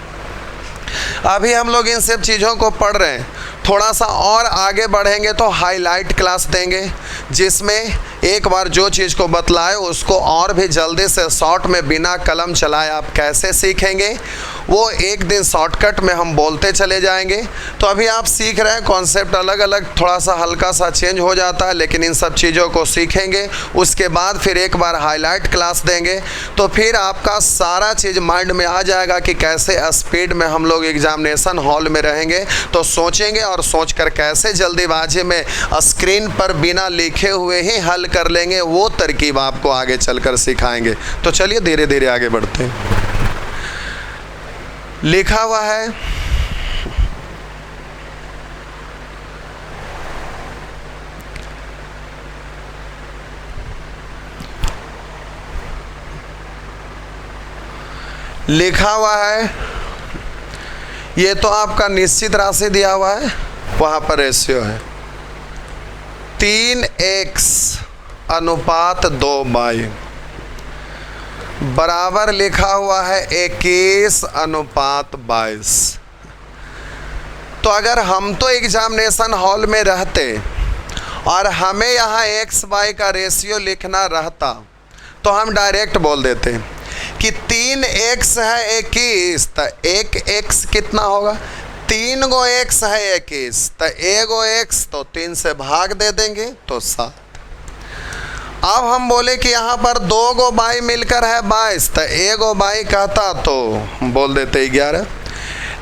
अभी हम लोग इन सब चीज़ों को पढ़ रहे हैं, थोड़ा सा और आगे बढ़ेंगे तो हाईलाइट क्लास देंगे, जिसमें एक बार जो चीज़ को बतलाए उसको और भी जल्दी से शॉर्ट में बिना कलम चलाए आप कैसे सीखेंगे, वो एक दिन शॉर्टकट में हम बोलते चले जाएंगे। तो अभी आप सीख रहे हैं, कॉन्सेप्ट अलग अलग थोड़ा सा हल्का सा चेंज हो जाता है, लेकिन इन सब चीज़ों को सीखेंगे। उसके बाद फिर एक बार हाईलाइट क्लास देंगे तो फिर आपका सारा चीज़ माइंड में आ जाएगा कि कैसे स्पीड में हम लोग एग्जामिनेशन हॉल में रहेंगे तो सोचेंगे, और सोचकर कैसे जल्दीबाजी में स्क्रीन पर बिना लिखे हुए ही हल कर लेंगे, वो तरकीब आपको आगे चलकर सिखाएंगे। तो चलिए धीरे धीरे आगे बढ़ते हैं। लिखा हुआ है ये तो आपका निश्चित राशि दिया हुआ है, वहाँ पर रेशियो है 3x अनुपात 2y बराबर लिखा हुआ है 21 अनुपात 22। तो अगर हम तो एग्जामिनेशन हॉल में रहते और हमें यहाँ x y का रेशियो लिखना रहता तो हम डायरेक्ट बोल देते कि 3x है 21, तो 1x कितना होगा, 3 गो x है 21, तो 1 गो x तो 3 से भाग दे देंगे तो 7। अब हम बोले कि यहाँ पर 2 गो y मिलकर है 22, तो 1 गो y कहता तो बोल देते 11।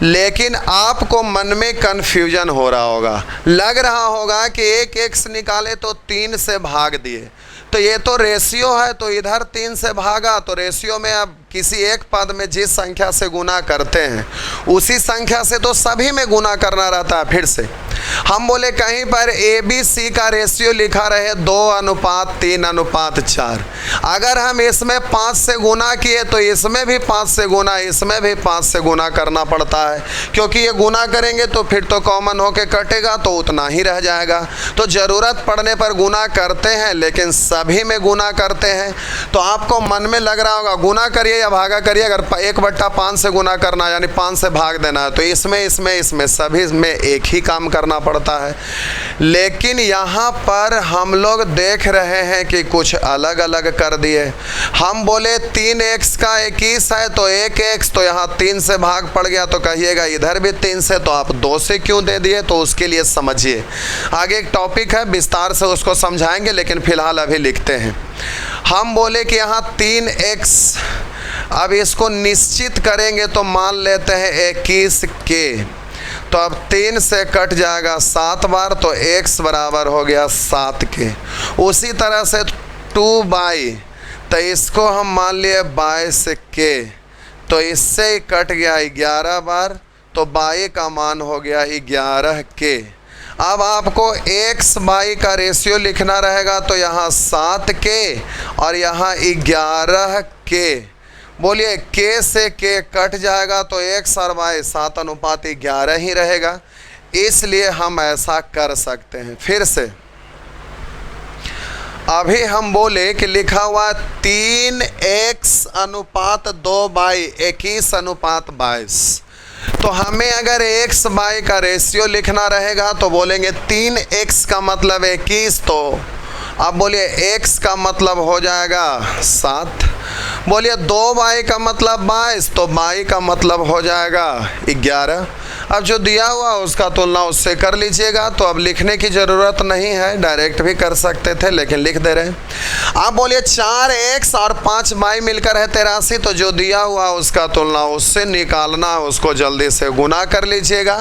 लेकिन आपको मन में कन्फ्यूजन हो रहा होगा, लग रहा होगा कि 1x निकाले तो 3 से भाग दिए, तो ये तो रेशियो है तो इधर 3 से भागा, तो रेशियो में अब किसी एक पद में जिस संख्या से गुना करते हैं उसी संख्या से तो सभी में गुना करना रहता है। फिर से हम बोले कहीं पर ABC का रेशियो लिखा रहे 2 अनुपात 3 अनुपात 4, अगर हम इसमें 5 से गुना किए तो इसमें भी 5 से गुना, इसमें भी 5 से गुना करना पड़ता है, क्योंकि ये गुना करेंगे तो फिर तो कॉमन होके कटेगा तो उतना ही रह जाएगा। तो ज़रूरत पड़ने पर गुना करते हैं, लेकिन सभी में गुना करते हैं। तो आपको मन में लग रहा होगा गुना करिए या भागा करिए, अगर 1/5 से गुना करना यानी 5 से भाग देना है तो इसमें सभी में एक ही काम करना पड़ता है। लेकिन यहाँ पर हम लोग देख रहे हैं कि कुछ अलग अलग कर दिए। हम बोले 3x का 21 है तो 1x, तो यहाँ 3 से भाग पड़ गया, तो कहिएगा इधर भी 3 से, तो आप 2 से क्यों दे दिए, तो उसके लिए समझिए। आगे एक टॉपिक है, विस्तार से उसको समझाएंगे, लेकिन फिलहाल अभी लिखते हैं। हम बोले कि यहाँ 3x, अब इसको निश्चित करेंगे तो मान लेते हैं 21 के, तो अब 3 से कट जाएगा 7 बार, तो x बराबर हो गया 7 के। उसी तरह से 2y, तो इसको हम मान लिए 22 के, तो इससे ही कट गया 11 बार, तो y का मान हो गया 11 के। अब आपको x y का रेशियो लिखना रहेगा, तो यहाँ 7 के और यहाँ 11 के। बोलिए k से k कट जाएगा तो x और y 7 अनुपात 11 ही रहेगा, इसलिए हम ऐसा कर सकते हैं। फिर से अभी हम बोले कि लिखा हुआ 3x अनुपात 2y 21 अनुपात 22, तो हमें अगर x y का रेशियो लिखना रहेगा तो बोलेंगे 3x का मतलब 21, तो अब बोलिए x का मतलब हो जाएगा 7, बोलिए 2y का मतलब 22, तो y का मतलब हो जाएगा 11। अब जो दिया हुआ उसका तुलना उससे कर लीजिएगा, तो अब लिखने की ज़रूरत नहीं है, डायरेक्ट भी कर सकते थे लेकिन लिख दे रहे हैं। आप बोलिए 4x और 5y मिलकर है 83, तो जो दिया हुआ उसका तुलना उससे निकालना है, उसको जल्दी से गुना कर लीजिएगा।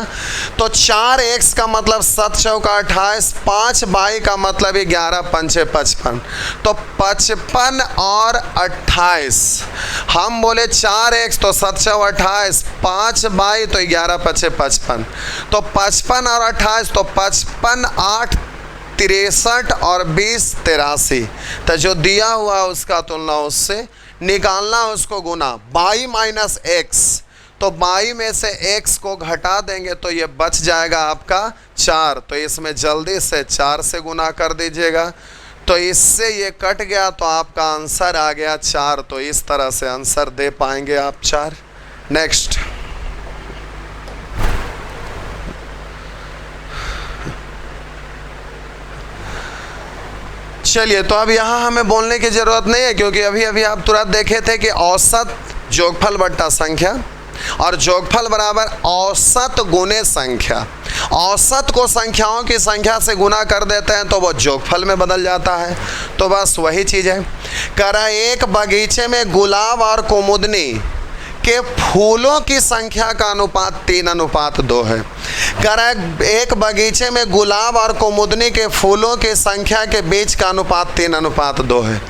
तो 4x का मतलब 7 चौका 28, 5y का मतलब 11 पंचे 55, तो 55 और 28। हम बोले 4x तो 7 चौ 28, 5y तो 11 पचे 55, तो 55 और 28, तो 55 8 63 और 20 83। तो जो दिया हुआ है उसका तुलना उससे निकालना, उसको गुना बाई माइनस एक्स, तो बाई में से x को घटा देंगे तो ये बच जाएगा आपका 4, तो इसमें जल्दी से 4 से गुना कर दीजिएगा, तो इससे ये कट गया, तो आपका आंसर आ गया 4। तो इस तरह से आंसर दे पाएंगे आप 4। नेक्स्ट, चलिए, तो अब यहाँ हमें बोलने की ज़रूरत नहीं है, क्योंकि अभी अभी आप तुरंत देखे थे कि औसत जोगफल बट्टा संख्या और जोगफल बराबर औसत गुने संख्या। औसत को संख्याओं की संख्या से गुना कर देते हैं तो वो जोगफल में बदल जाता है, तो बस वही चीज़ है। करा एक बगीचे में गुलाब और कुमुदनी के फूलों की संख्या का अनुपात 3:2 है। करा एक बगीचे में गुलाब और कुमुदनी के फूलों की संख्या के बीच का अनुपात 3:2 है।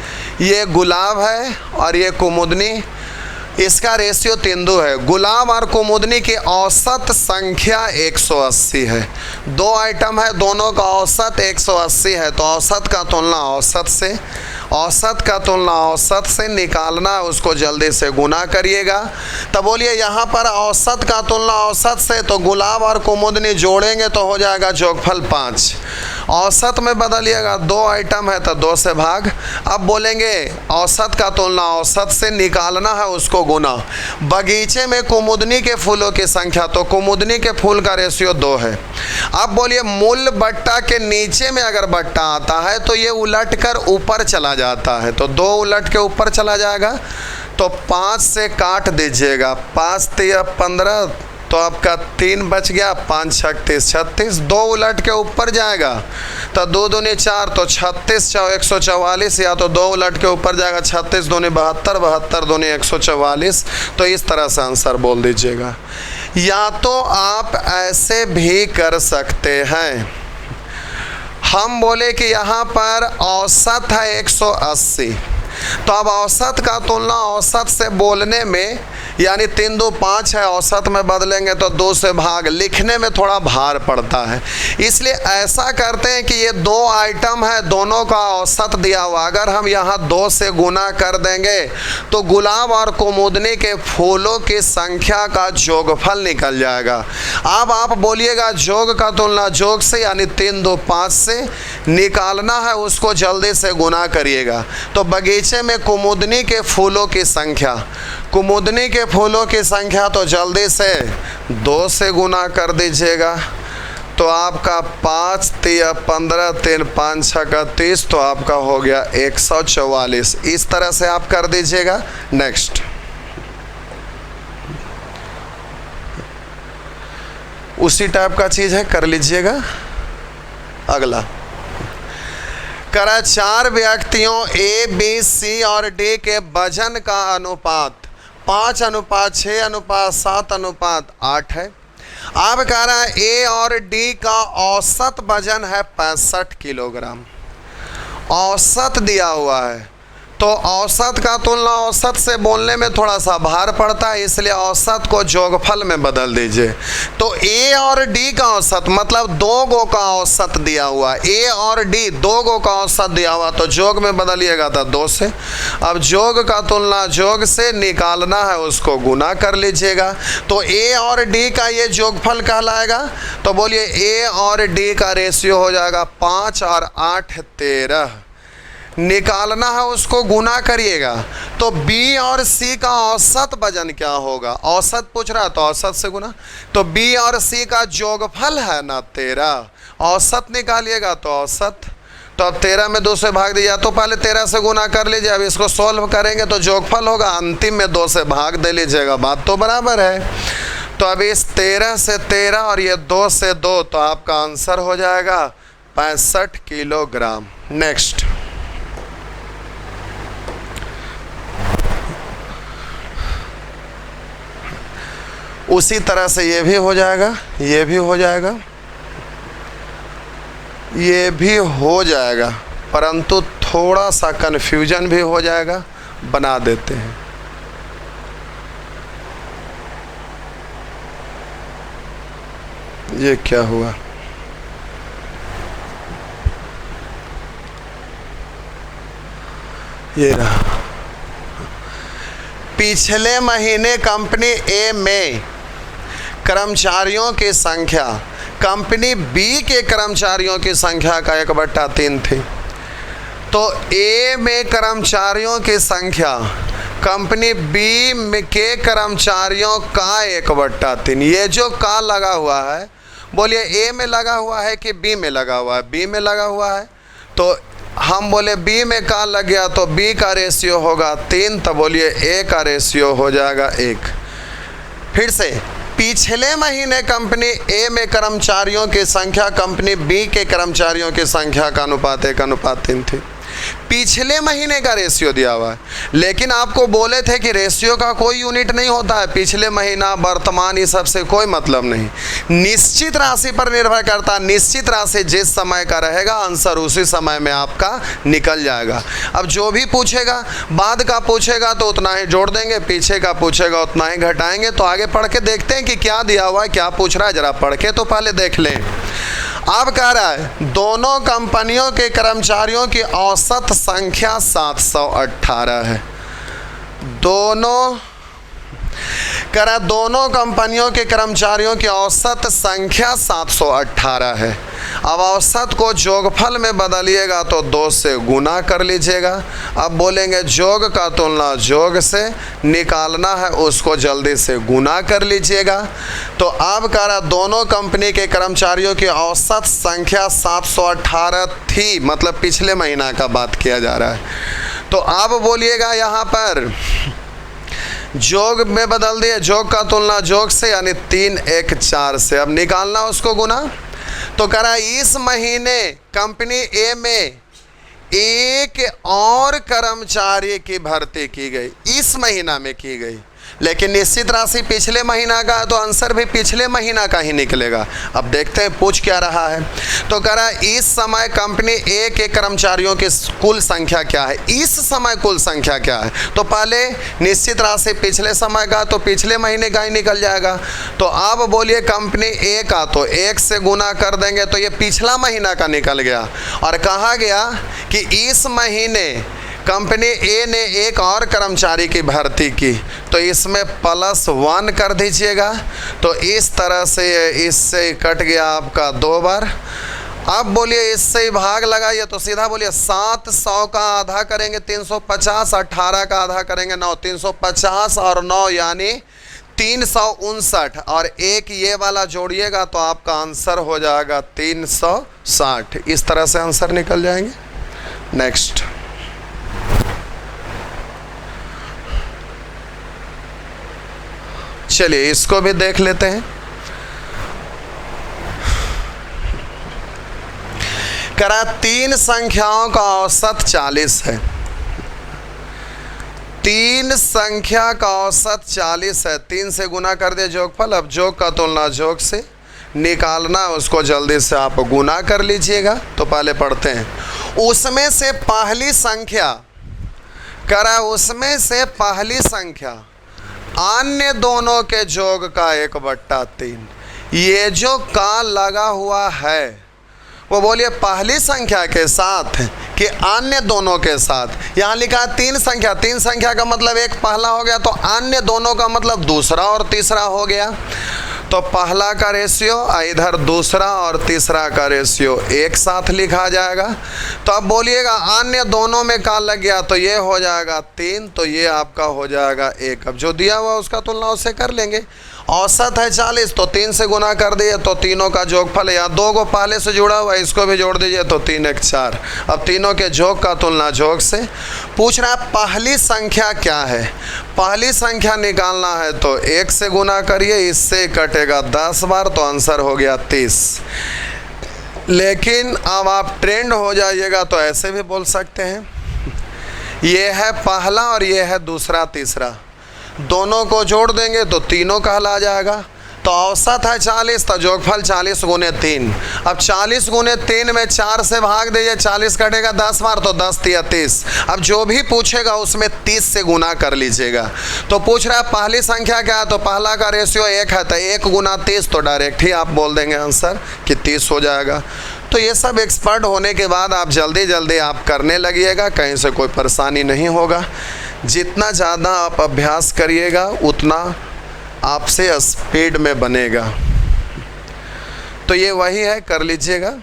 ये गुलाब है और ये कुमुदनी, इसका रेशियो 3:2 है। गुलाब और कुमुदनी की औसत संख्या 180 है। 2 आइटम है, दोनों का औसत 180 है, तो औसत का तुलना औसत से, औसत का तुलना औसत से निकालना, उसको जल्दी से गुना करिएगा। तब बोलिए यहाँ पर औसत का तुलना औसत से, तो गुलाब और कुमुदनी जोड़ेंगे तो हो जाएगा जोगफल 5। औसत में बदलिएगा, 2 आइटम है तो 2 से भाग। अब बोलेंगे औसत का तुलना औसत से निकालना है, उसको गुना। बगीचे में कुमुदनी के फूलों की संख्या, तो कुमुदनी के फूल का रेशियो 2 है। अब बोलिए मूल बट्टा के नीचे में अगर बट्टा आता है तो ये उलट कर ऊपर चला जाता है, तो 2 उलट के ऊपर चला जाएगा, तो 5 से काट दीजिएगा। 5 3 15, तो आपका 3 बच गया, 5 6 36, 2 उलट के ऊपर जाएगा, तो 2 दूनी 4, तो 36 144, या तो 2 उलट के ऊपर जाएगा, 36 दूनी 72, 72 दूनी 144, तो इस तरह से आंसर बोल दीजिएगा। या तो आप ऐसे भी कर सकते हैं, हम बोले कि यहाँ पर औसत है 180, तो अब औसत का तुलना औसत से बोलने में, यानी 3 2 5 है, औसत में बदलेंगे तो 2 से भाग, लिखने में थोड़ा भार पड़ता है, इसलिए ऐसा करते हैं कि ये 2 आइटम है, दोनों का औसत दिया हुआ, अगर हम यहाँ 2 से गुना कर देंगे तो गुलाब और कुमुदनी के फूलों की संख्या का जोगफल निकल जाएगा। अब आप बोलिएगा जोग का तुलना जोग से, यानी 3 2 5 से निकालना है, उसको जल्दी से गुना करिएगा। तो बगीचे में कुमुदनी के फूलों की संख्या, कुमुदनी के फूलों की संख्या, तो जल्दी से 2 से गुना कर दीजिएगा, तो आपका 5 3 15 3 5 6 30, तो आपका हो गया 144। इस तरह से आप कर दीजिएगा। नेक्स्ट, उसी टाइप का चीज़ है, कर लीजिएगा। अगला, करा 4 व्यक्तियों A B C और D के वजन का अनुपात 5:6:7:8 है। अब कह रहा है A और D का औसत वजन है 65 किलोग्राम। औसत दिया हुआ है, तो औसत का तुलना औसत से बोलने में थोड़ा सा भार पड़ता है, इसलिए औसत को जोगफल में बदल दीजिए। तो A और D का औसत, मतलब 2 गो का औसत दिया हुआ, A और D 2 गो का औसत दिया हुआ, तो जोग में बदलिएगा तो 2 से। अब जोग का तुलना जोग से निकालना है, उसको गुना कर लीजिएगा, तो A और D का ये जोगफल कहलाएगा। तो बोलिए A और D का रेशियो हो जाएगा 5 और 8 13, निकालना है, उसको गुना करिएगा। तो B और C का औसत वजन क्या होगा, औसत पूछ रहा है तो औसत से गुना, तो B और C का जोगफल है ना 13, औसत निकालिएगा तो औसत, तो अब 13 में 2 से भाग दिया, तो पहले 13 से गुना कर लीजिए, अब इसको सॉल्व करेंगे तो जोगफल होगा, अंतिम में 2 से भाग दे लीजिएगा, बात तो बराबर है। तो अब इस 13 से 13 और ये 2 से 2, तो आपका आंसर हो जाएगा 65 किलोग्राम। नेक्स्ट, उसी तरह से ये भी हो जाएगा, ये भी हो जाएगा, ये भी हो जाएगा, परंतु थोड़ा सा कन्फ्यूजन भी हो जाएगा, बना देते हैं। ये क्या हुआ? ये रहा। पिछले महीने कंपनी ए में कर्मचारियों की संख्या कंपनी बी के कर्मचारियों की संख्या का 1/3 थी। तो ए में कर्मचारियों की संख्या कंपनी बी में के कर्मचारियों का 1/3। ये जो का लगा हुआ है, बोलिए ए में लगा हुआ है कि बी में लगा हुआ है? बी में लगा हुआ है। तो हम बोले बी में का लग गया तो बी का रेशियो होगा 3, तो बोलिए ए का रेशियो हो जाएगा 1। फिर से, पिछले महीने कंपनी ए में कर्मचारियों की संख्या कंपनी बी के कर्मचारियों की संख्या का अनुपात 1/3 थी। पिछले महीने का रेशियो दिया हुआ है, लेकिन आपको बोले थे कि रेशियो का कोई यूनिट नहीं होता है। पिछले महीना, वर्तमान, ये सब से कोई मतलब नहीं। निश्चित राशि पर निर्भर करता है। निश्चित राशि जिस समय का रहेगा, आंसर उसी समय में आपका निकल जाएगा। अब जो भी पूछेगा, बाद का पूछेगा तो उतना ही जोड़ देंगे, पीछे का पूछेगा उतना ही घटाएंगे। तो आगे पढ़ के देखते हैं कि क्या दिया हुआ है, क्या पूछ रहा है। जरा पढ़ के तो पहले देख लें। अब कह रहा है दोनों कंपनियों के कर्मचारियों की औसत संख्या 718 है। दोनों कंपनियों के कर्मचारियों की औसत संख्या 718 है। अब औसत को जोगफल में बदलिएगा तो 2 से गुना कर लीजिएगा। अब बोलेंगे जोग का तुलना जोग से निकालना है, उसको जल्दी से गुना कर लीजिएगा। तो अब कह रहा दोनों कंपनी के कर्मचारियों की औसत संख्या 718 थी, मतलब पिछले महीना का बात किया जा रहा है। तो अब बोलिएगा यहाँ पर जोग में बदल दिए, जोग का तुलना जोग से, यानी 3 1 4 से। अब निकालना उसको गुना। तो कह रहा इस महीने कंपनी ए में एक और कर्मचारी की भर्ती की गई, इस महीना में की गई। लेकिन निश्चित राशि पिछले महीना का है तो आंसर भी पिछले महीना का ही निकलेगा। अब देखते हैं पूछ क्या रहा है। तो कह रहा है इस समय कंपनी ए के कर्मचारियों की कुल संख्या क्या है। इस समय कुल संख्या क्या है? तो पहले निश्चित राशि पिछले समय का, तो पिछले महीने का ही निकल जाएगा। तो अब बोलिए कंपनी ए का, तो 1 से गुना कर देंगे तो ये पिछला महीना का निकल गया। और कहा गया कि इस महीने कंपनी ए ने एक और कर्मचारी की भर्ती की, तो इसमें +1 कर दीजिएगा। तो इस तरह से इससे कट गया आपका 2 बार। अब बोलिए इससे भाग लगाइए तो सीधा बोलिए 700 का आधा करेंगे 350, 18 का आधा करेंगे 9, 350 और 9 यानी 359, और एक ये वाला जोड़िएगा तो आपका आंसर हो जाएगा 360। इस तरह से आंसर निकल जाएंगे। नेक्स्ट, चलिए इसको भी देख लेते हैं। करा 3 संख्याओं का औसत 40 है। 3 संख्या का औसत 40 है। 3 से गुना कर दे जोगफल। अब जोग का तुलना जोग से निकालना, उसको जल्दी से आप गुना कर लीजिएगा। तो पहले पढ़ते हैं। उसमें से पहली संख्या, करा उसमें से पहली संख्या अन्य दोनों के जोग का 1/3। ये जो का लगा हुआ है वो बोलिए पहली संख्या के साथ कि अन्य दोनों के साथ। यहाँ लिखा है 3 संख्या। 3 संख्या का मतलब एक पहला हो गया, तो अन्य दोनों का मतलब दूसरा और तीसरा हो गया। तो पहला का रेशियो, इधर दूसरा और तीसरा का रेशियो एक साथ लिखा जाएगा। तो अब बोलिएगा अन्य दोनों में का लग गया तो ये हो जाएगा 3, तो ये आपका हो जाएगा 1। अब जो दिया हुआ उसका तुलना उससे कर लेंगे। औसत है 40, तो 3 से गुना कर दिए तो तीनों का जोगफल है। यहाँ 2 को पहले से जुड़ा हुआ है, इसको भी जोड़ दीजिए तो 3 1 4। अब तीनों के जोग का तुलना जोग से। पूछ रहा है पहली संख्या क्या है। पहली संख्या निकालना है तो 1 से गुना करिए, इससे कटेगा 10 बार, तो आंसर हो गया 30। लेकिन अब आप ट्रेंड हो जाइएगा तो ऐसे भी बोल सकते हैं, ये है पहला और ये है दूसरा तीसरा, दोनों को जोड़ देंगे तो तीनों कहला जाएगा। तो औसत है 40, तो जोगफल 40 गुने 3। अब 40 गुने 3 में 4 से भाग दीजिए, 40 कटेगा 10 बार, तो 10 तिया 30। अब जो भी पूछेगा उसमें 30 से गुना कर लीजिएगा। तो पूछ रहा है पहली संख्या क्या है, तो पहला का रेशियो 1 है, तो 1 गुना 30, तो डायरेक्ट ही आप बोल देंगे आंसर कि 30 हो जाएगा। तो ये सब एक्सपर्ट होने के बाद आप जल्दी जल्दी आप करने लगिएगा, कहीं से कोई परेशानी नहीं होगा। जितना ज़्यादा आप अभ्यास करिएगा उतना आपसे स्पीड में बनेगा। तो ये वही है, कर लीजिएगा।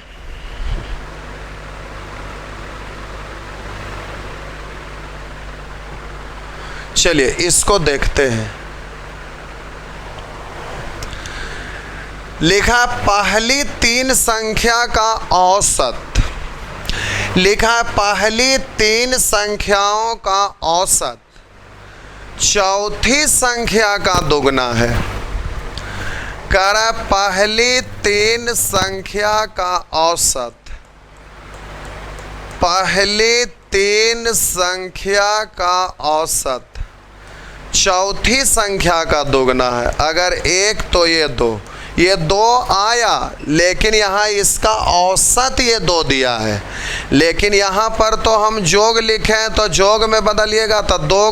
चलिए इसको देखते हैं। लिखा पहली 3 संख्या का औसत, लिखा पहली 3 संख्याओं का औसत चौथी संख्या का दोगुना है। कर पहली 3 संख्या का औसत पहली 3 संख्या का औसत चौथी संख्या का दोगुना है। अगर 1 तो ये 2, ये 2 आया, लेकिन यहाँ इसका औसत ये 2 दिया है। लेकिन यहाँ पर तो हम जोग लिखे हैं, तो जोग में बदलिएगा तो 3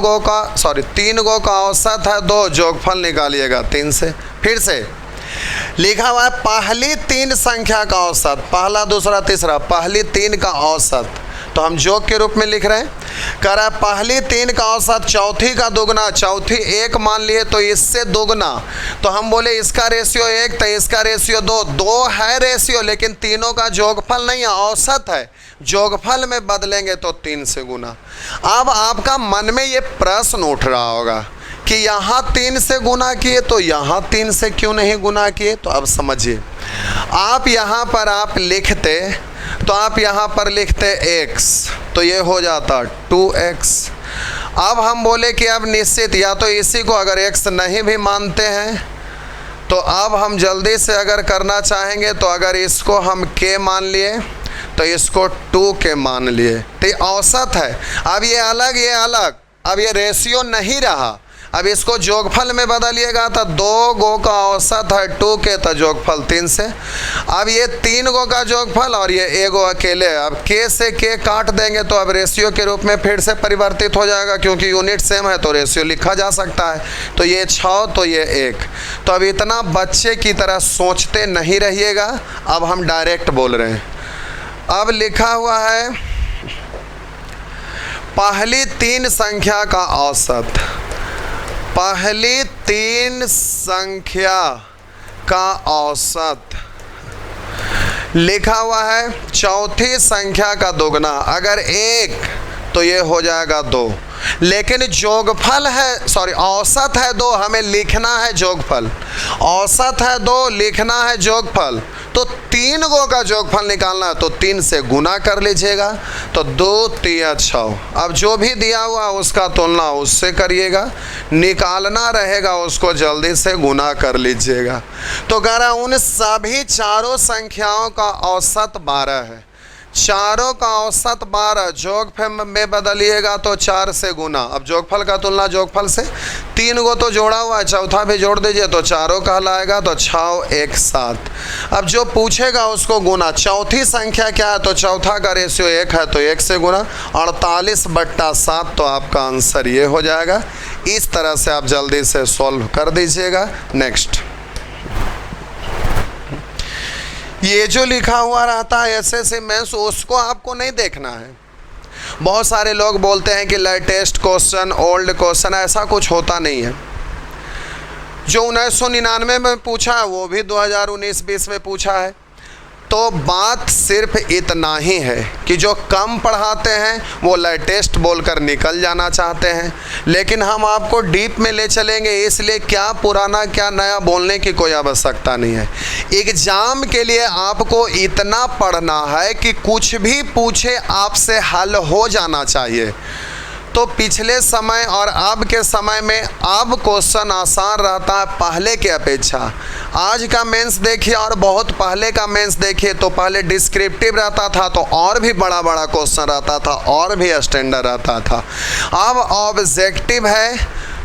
गो का औसत है 2, जोगफल निकालिएगा 3 से। फिर से लिखा हुआ है पहली 3 संख्या का औसत, पहला दूसरा तीसरा, पहली 3 का औसत, तो हम जोग के रूप में लिख रहे हैं। कह रहा है पहली 3 का औसत चौथी का दोगुना, चौथी 1 मान लिए तो इससे दोगुना, तो हम बोले इसका रेशियो 1 तो इसका रेशियो 2, 2 है रेशियो, लेकिन तीनों का जोगफल नहीं है, औसत है। जोगफल में बदलेंगे तो 3 से गुना। अब आपका मन में ये प्रश्न उठ रहा होगा कि यहाँ 3 से गुना किए तो यहाँ 3 से क्यों नहीं गुना किए। तो अब समझिए, आप यहाँ पर आप लिखते, तो आप यहाँ पर लिखते x, तो ये हो जाता 2x। अब हम बोले कि अब निश्चित या तो इसी को अगर x नहीं भी मानते हैं, तो अब हम जल्दी से अगर करना चाहेंगे तो अगर इसको हम k मान लिए तो इसको 2k मान लिए, तो ये औसत है। अब ये अलग, ये अलग, अब ये रेशियो नहीं रहा। अब इसको जोगफल में बदलिएगा तो 2 गो का औसत है 2k, तो जोगफल 3 से। अब ये 3 गो का जोगफल और ये 1 गो अकेले, अब k से k काट देंगे तो अब रेशियो के रूप में फिर से परिवर्तित हो जाएगा, क्योंकि यूनिट सेम है तो रेशियो लिखा जा सकता है। तो ये 6 तो ये 1। तो अब इतना बच्चे की तरह सोचते नहीं रहिएगा, अब हम डायरेक्ट बोल रहे हैं। अब लिखा हुआ है पहली 3 संख्या का औसत, पहली 3 संख्या का औसत लिखा हुआ है चौथी संख्या का दोगुना। अगर 1 तो ये हो जाएगा 2, लेकिन जोगफल है, सॉरी औसत है 2, हमें लिखना है जोगफल। औसत है 2, लिखना है जोगफल, तो 3 गो का जोगफल निकालना है तो 3 से गुना कर लीजिएगा, तो 2 3 6। अब जो भी दिया हुआ उसका तुलना उससे करिएगा, निकालना रहेगा उसको जल्दी से गुना कर लीजिएगा। तो कह रहा उन सभी चारों संख्याओं का औसत 12 है। चारों का औसत 12, जोगफल में बदलिएगा तो 4 से गुना। अब जोगफल का तुलना जोगफल से, 3 गो तो जोड़ा हुआ है, चौथा भी जोड़ दीजिए तो चारों कहलाएगा, तो 6 1 7। अब जो पूछेगा उसको गुना। चौथी संख्या क्या है, तो चौथा का रेशियो 1 है तो 1 से गुना, 48/7, तो आपका आंसर ये हो जाएगा। इस तरह से आप जल्दी से सॉल्व कर दीजिएगा। नेक्स्ट, ये जो लिखा हुआ रहता है एसएससी मेंस, उसको आपको नहीं देखना है। बहुत सारे लोग बोलते हैं कि लेटेस्ट क्वेश्चन, ओल्ड क्वेश्चन, ऐसा कुछ होता नहीं है। जो 1999 में पूछा है वो भी 2019-20 में पूछा है। तो बात सिर्फ इतना ही है कि जो कम पढ़ाते हैं वो लेटेस्ट बोलकर निकल जाना चाहते हैं, लेकिन हम आपको डीप में ले चलेंगे, इसलिए क्या पुराना क्या नया बोलने की कोई आवश्यकता नहीं है। एग्ज़ाम के लिए आपको इतना पढ़ना है कि कुछ भी पूछे आपसे हल हो जाना चाहिए। तो पिछले समय और अब के समय में अब क्वेश्चन आसान रहता है पहले के अपेक्षा। आज का मेंस देखिए और बहुत पहले का मेंस देखिए, तो पहले डिस्क्रिप्टिव रहता था तो और भी बड़ा बड़ा क्वेश्चन रहता था और भी स्टैंडर्ड रहता था। अब ऑब्जेक्टिव है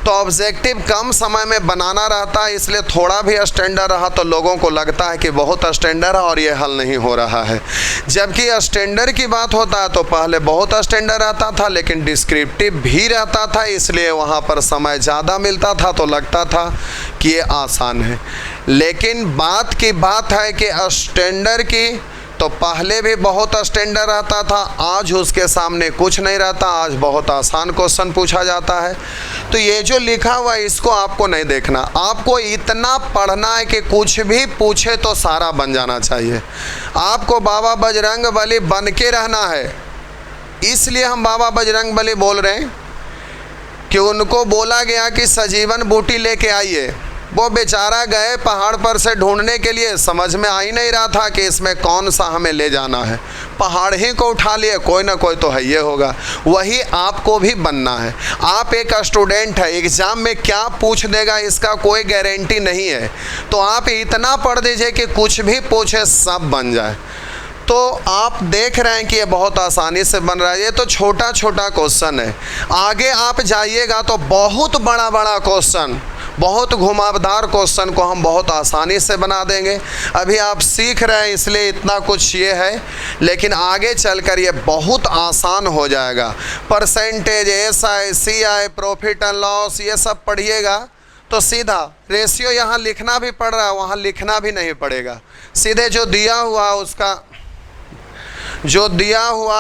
तो ऑब्जेक्टिव कम समय में बनाना रहता है, इसलिए थोड़ा भी स्टैंडर्ड रहा तो लोगों को लगता है कि बहुत स्टैंडर्ड है और ये हल नहीं हो रहा है। जबकि स्टैंडर्ड की बात होता है तो पहले बहुत स्टैंडर्ड रहता था, लेकिन डिस्क्रिप्टिव भी रहता था, इसलिए वहाँ पर समय ज़्यादा मिलता था तो लगता था कि ये आसान है। लेकिन बात की बात है कि स्टैंडर्ड की तो पहले भी बहुत स्टैंडर्ड रहता था, आज उसके सामने कुछ नहीं रहता, आज बहुत आसान क्वेश्चन पूछा जाता है। तो ये जो लिखा हुआ है इसको आपको नहीं देखना, आपको इतना पढ़ना है कि कुछ भी पूछे तो सारा बन जाना चाहिए। आपको बाबा बजरंगबली बन के रहना है, इसलिए हम बाबा बजरंगबली बोल रहे हैं कि उनको बोला गया कि सजीवन बूटी लेके आइए। वो बेचारा गए पहाड़ पर से ढूंढने के लिए, समझ में आ ही नहीं रहा था कि इसमें कौन सा हमें ले जाना है। पहाड़ ही को उठा लिए, कोई ना कोई तो है ये होगा। वही आपको भी बनना है। आप एक स्टूडेंट है, एग्ज़ाम में क्या पूछ देगा इसका कोई गारंटी नहीं है, तो आप इतना पढ़ दीजिए कि कुछ भी पूछे सब बन जाए। तो आप देख रहे हैं कि ये बहुत आसानी से बन रहा है। ये तो छोटा छोटा क्वेश्चन है, आगे आप जाइएगा तो बहुत बड़ा बड़ा क्वेश्चन, बहुत घुमावदार क्वेश्चन को हम बहुत आसानी से बना देंगे। अभी आप सीख रहे हैं इसलिए इतना कुछ ये है, लेकिन आगे चलकर ये बहुत आसान हो जाएगा। Percentage, SI, CI, profit and loss, ये सब पढ़िएगा तो सीधा रेशियो यहाँ लिखना भी पड़ रहा है, वहाँ लिखना भी नहीं पड़ेगा। सीधे जो दिया हुआ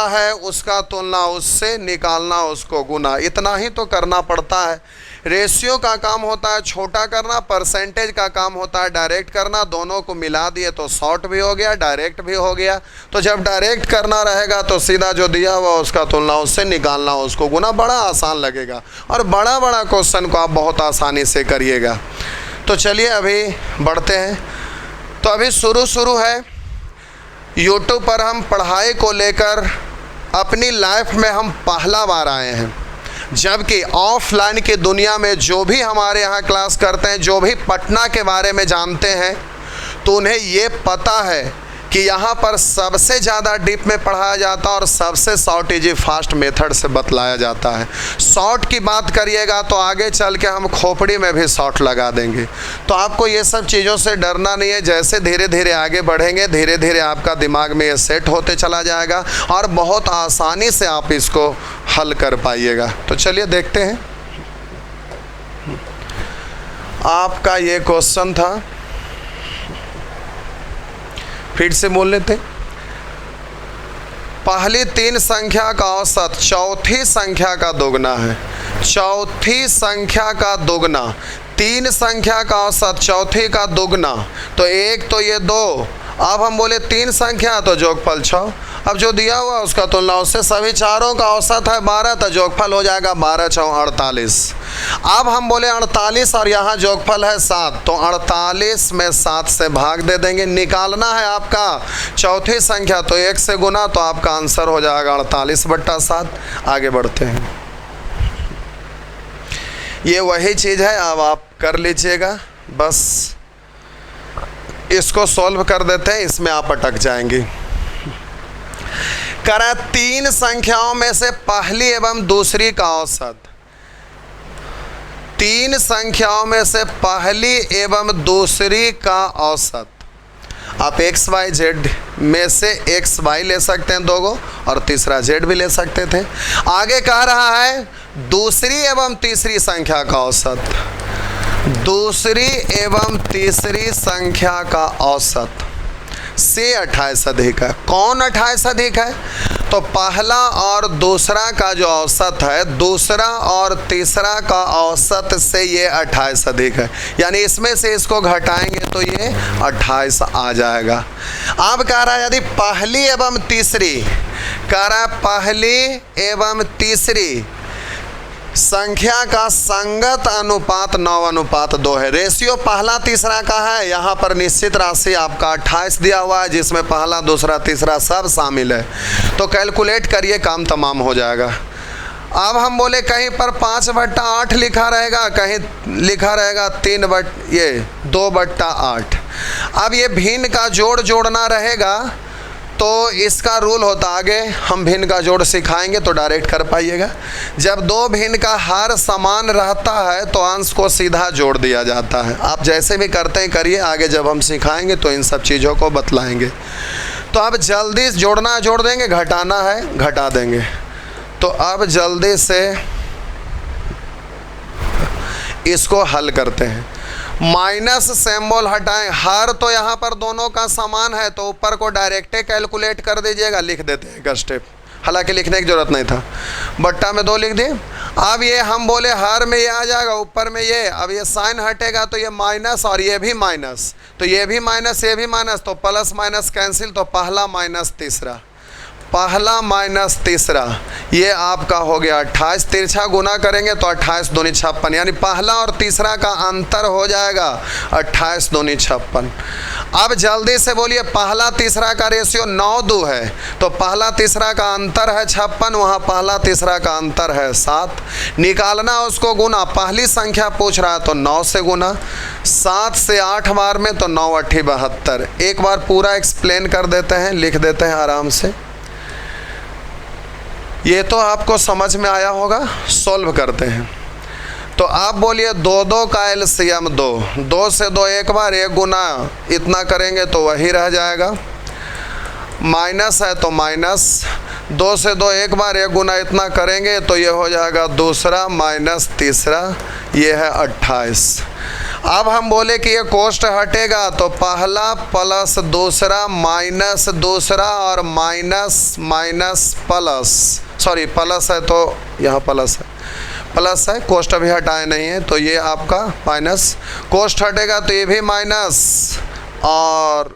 है उसका तुलना उससे, निकालना उसको गुना, इतना ही तो करना पड़ता है। रेशियो का काम होता है छोटा करना, परसेंटेज का काम होता है डायरेक्ट करना। दोनों को मिला दिए तो शॉर्ट भी हो गया, डायरेक्ट भी हो गया। तो जब डायरेक्ट करना रहेगा तो सीधा जो दिया हुआ उसका तुलना उससे, निकालना उसको गुना, बड़ा आसान लगेगा और बड़ा बड़ा क्वेश्चन को आप बहुत आसानी से करिएगा। तो चलिए अभी बढ़ते हैं। तो अभी शुरू है, यूट्यूब पर हम पढ़ाई को लेकर अपनी लाइफ में हम पहला बार आए हैं, जबकि ऑफलाइन की दुनिया में जो भी हमारे यहाँ क्लास करते हैं, जो भी पटना के बारे में जानते हैं, तो उन्हें ये पता है कि यहाँ पर सबसे ज़्यादा डीप में पढ़ाया जाता है और सबसे शॉर्ट इजी फास्ट मेथड से बतलाया जाता है। शॉर्ट की बात करिएगा तो आगे चल के हम खोपड़ी में भी शॉर्ट लगा देंगे। तो आपको ये सब चीज़ों से डरना नहीं है। जैसे धीरे धीरे आगे बढ़ेंगे, धीरे धीरे आपका दिमाग में ये सेट होते चला जाएगा और बहुत आसानी से आप इसको हल कर पाइएगा। तो चलिए देखते हैं। आपका ये क्वेश्चन था, फिर से बोल लेते। पहली 3 संख्या का औसत चौथी संख्या का दोगुना है। चौथी संख्या का दोगुना, 3 संख्या का औसत चौथी का दोगुना, तो 1 तो ये 2। अब हम बोले 3 संख्या तो जोगफल 6। अब जो दिया हुआ उसका तुलना उससे, सभी चारों का औसत है 12 तो जोगफल हो जाएगा 12 × 4 = 48। अब हम बोले 48 और यहाँ जोगफल है 7, तो 48 में 7 से भाग दे देंगे। निकालना है आपका चौथी संख्या तो 1 से गुना, तो आपका आंसर हो जाएगा 48/7। आगे बढ़ते हैं। ये वही चीज़ है, अब आप कर लीजिएगा। बस इसको सॉल्व कर देते हैं, इसमें आप अटक जाएंगे। करें 3 संख्याओं में से पहली एवं दूसरी का औसत। 3 संख्याओं में से पहली एवं दूसरी का औसत। आप x y z में से x y ले सकते हैं 2 गो, और तीसरा z भी ले सकते थे। आगे कह रहा है दूसरी एवं तीसरी संख्या का औसत। दूसरी एवं तीसरी संख्या का औसत से 28 अधिक है। कौन 28 अधिक है? तो पहला और दूसरा का जो औसत है, दूसरा और तीसरा का औसत से ये 28 अधिक है। यानी इसमें से इसको घटाएंगे तो ये 28 आ जाएगा। अब कह रहा है यदि पहली एवं तीसरी, कह रहा है पहली एवं तीसरी संख्या का संगत अनुपात 9:2 है। रेशियो पहला तीसरा का है। यहाँ पर निश्चित राशि आपका 28 दिया हुआ है, जिसमें पहला दूसरा तीसरा सब शामिल है। तो कैलकुलेट करिए, काम तमाम हो जाएगा। अब हम बोले कहीं पर 5/8 लिखा रहेगा, कहीं लिखा रहेगा 2/8। अब ये भिन्न का जोड़ जोड़ना रहेगा तो इसका रूल होता, आगे हम भिन्न का जोड़ सिखाएंगे तो डायरेक्ट कर पाइएगा। जब दो भिन्न का हर समान रहता है तो अंश को सीधा जोड़ दिया जाता है। आप जैसे भी करते हैं करिए, आगे जब हम सिखाएंगे तो इन सब चीज़ों को बतलाएंगे। तो अब जल्दी जोड़ना है जोड़ देंगे, घटाना है घटा देंगे। तो अब जल्दी से इसको हल करते हैं। माइनस सिंबल हटाएं, हर तो यहाँ पर दोनों का समान है तो ऊपर को डायरेक्ट कैलकुलेट कर दीजिएगा, लिख देते हैं एक स्टेप, हालांकि लिखने की जरूरत नहीं था। बट्टा में 2 लिख दिए। अब ये हम बोले हर में ये आ जाएगा, ऊपर में ये, अब ये साइन हटेगा तो ये माइनस और ये भी माइनस, तो ये भी माइनस ये भी माइनस, तो प्लस माइनस कैंसिल, तो पहला माइनस तीसरा, पहला माइनस तीसरा, ये आपका हो गया 28। तिरछा गुना करेंगे तो 28 दूनी 56, यानी पहला और तीसरा का अंतर हो जाएगा 28 दूनी 56। अब जल्दी से बोलिए, पहला तीसरा का रेशियो 9:2 है, तो पहला तीसरा का अंतर है 56, वहाँ पहला तीसरा का अंतर है 7। निकालना उसको गुना, पहली संख्या पूछ रहा है तो 9 से गुना, 7 से 8 बार में तो 9 8 72। एक बार पूरा एक्सप्लेन कर देते हैं, लिख देते हैं आराम से। ये तो आपको समझ में आया होगा, सॉल्व करते हैं। तो आप बोलिए 2 का एलसीएम 2 से 2 एक बार, 1 गुना इतना करेंगे तो वही रह जाएगा, माइनस है तो माइनस, 2 से 2 एक बार, 1 गुना इतना करेंगे तो ये हो जाएगा दूसरा माइनस तीसरा, ये है 28। अब हम बोले कि ये कोष्ट हटेगा तो पहला प्लस दूसरा माइनस दूसरा और minus minus plus, sorry plus है तो यहाँ प्लस है, प्लस है, कोष्ट अभी हटाए नहीं है तो ये आपका माइनस, कोष्ट हटेगा तो ये भी माइनस और